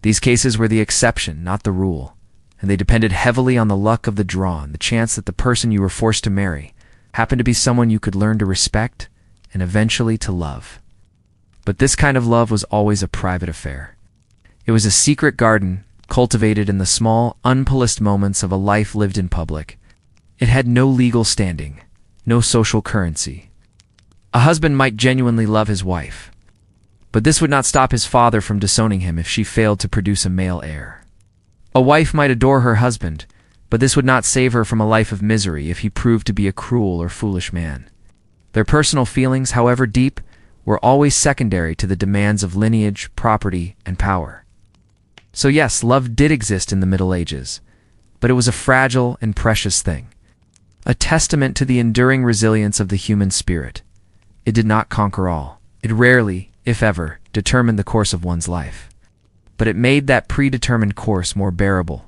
These cases were the exception, not the rule, and they depended heavily on the luck of the draw and the chance that the person you were forced to marry happened to be someone you could learn to respect and eventually to love. But this kind of love was always a private affair. It was a secret garden cultivated in the small, unpoliced moments of a life lived in public. It had no legal standing, no social currency. A husband might genuinely love his wife, but this would not stop his father from disowning him if she failed to produce a male heir. A wife might adore her husband, but this would not save her from a life of misery if he proved to be a cruel or foolish man. Their personal feelings, however deep, were always secondary to the demands of lineage, property, and power. So yes, love did exist in the Middle Ages, but it was a fragile and precious thing, a testament to the enduring resilience of the human spirit. It did not conquer all. It rarely, if ever, determined the course of one's life. But it made that predetermined course more bearable.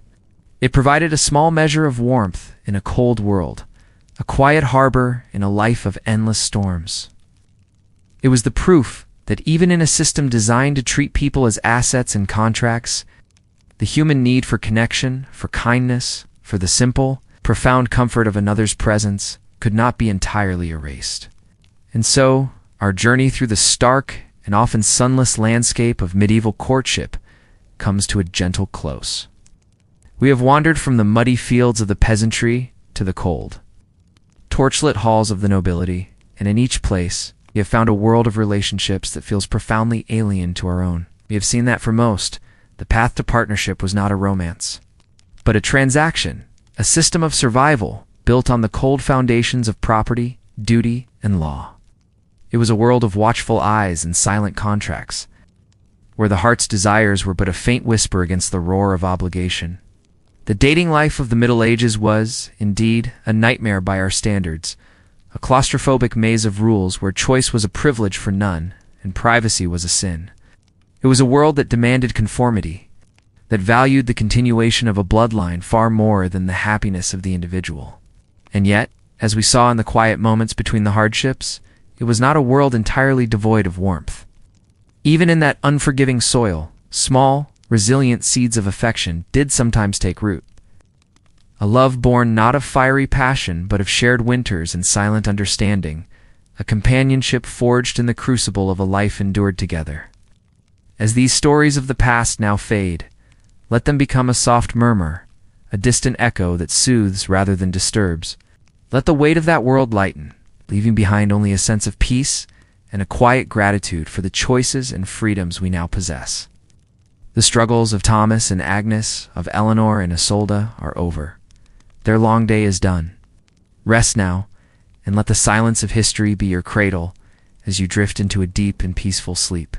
It provided a small measure of warmth in a cold world, a quiet harbor in a life of endless storms. It was the proof that even in a system designed to treat people as assets and contracts, the human need for connection, for kindness, for the simple, profound comfort of another's presence could not be entirely erased. And so, our journey through the stark and often sunless landscape of medieval courtship comes to a gentle close. We have wandered from the muddy fields of the peasantry to the cold, torchlit halls of the nobility, and in each place, we have found a world of relationships that feels profoundly alien to our own. We have seen that for most, the path to partnership was not a romance, but a transaction, a system of survival built on the cold foundations of property, duty, and law. It was a world of watchful eyes and silent contracts, where the heart's desires were but a faint whisper against the roar of obligation. The dating life of the Middle Ages was, indeed, a nightmare by our standards, a claustrophobic maze of rules where choice was a privilege for none and privacy was a sin. It was a world that demanded conformity, that valued the continuation of a bloodline far more than the happiness of the individual. And yet, as we saw in the quiet moments between the hardships, it was not a world entirely devoid of warmth. Even in that unforgiving soil, small, resilient seeds of affection did sometimes take root. A love born not of fiery passion but of shared winters and silent understanding, a companionship forged in the crucible of a life endured together. As these stories of the past now fade, let them become a soft murmur, a distant echo that soothes rather than disturbs. Let the weight of that world lighten, leaving behind only a sense of peace and a quiet gratitude for the choices and freedoms we now possess. The struggles of Thomas and Agnes, of Eleanor and Isolde, are over. Their long day is done. Rest now, and let the silence of history be your cradle, as you drift into a deep and peaceful sleep.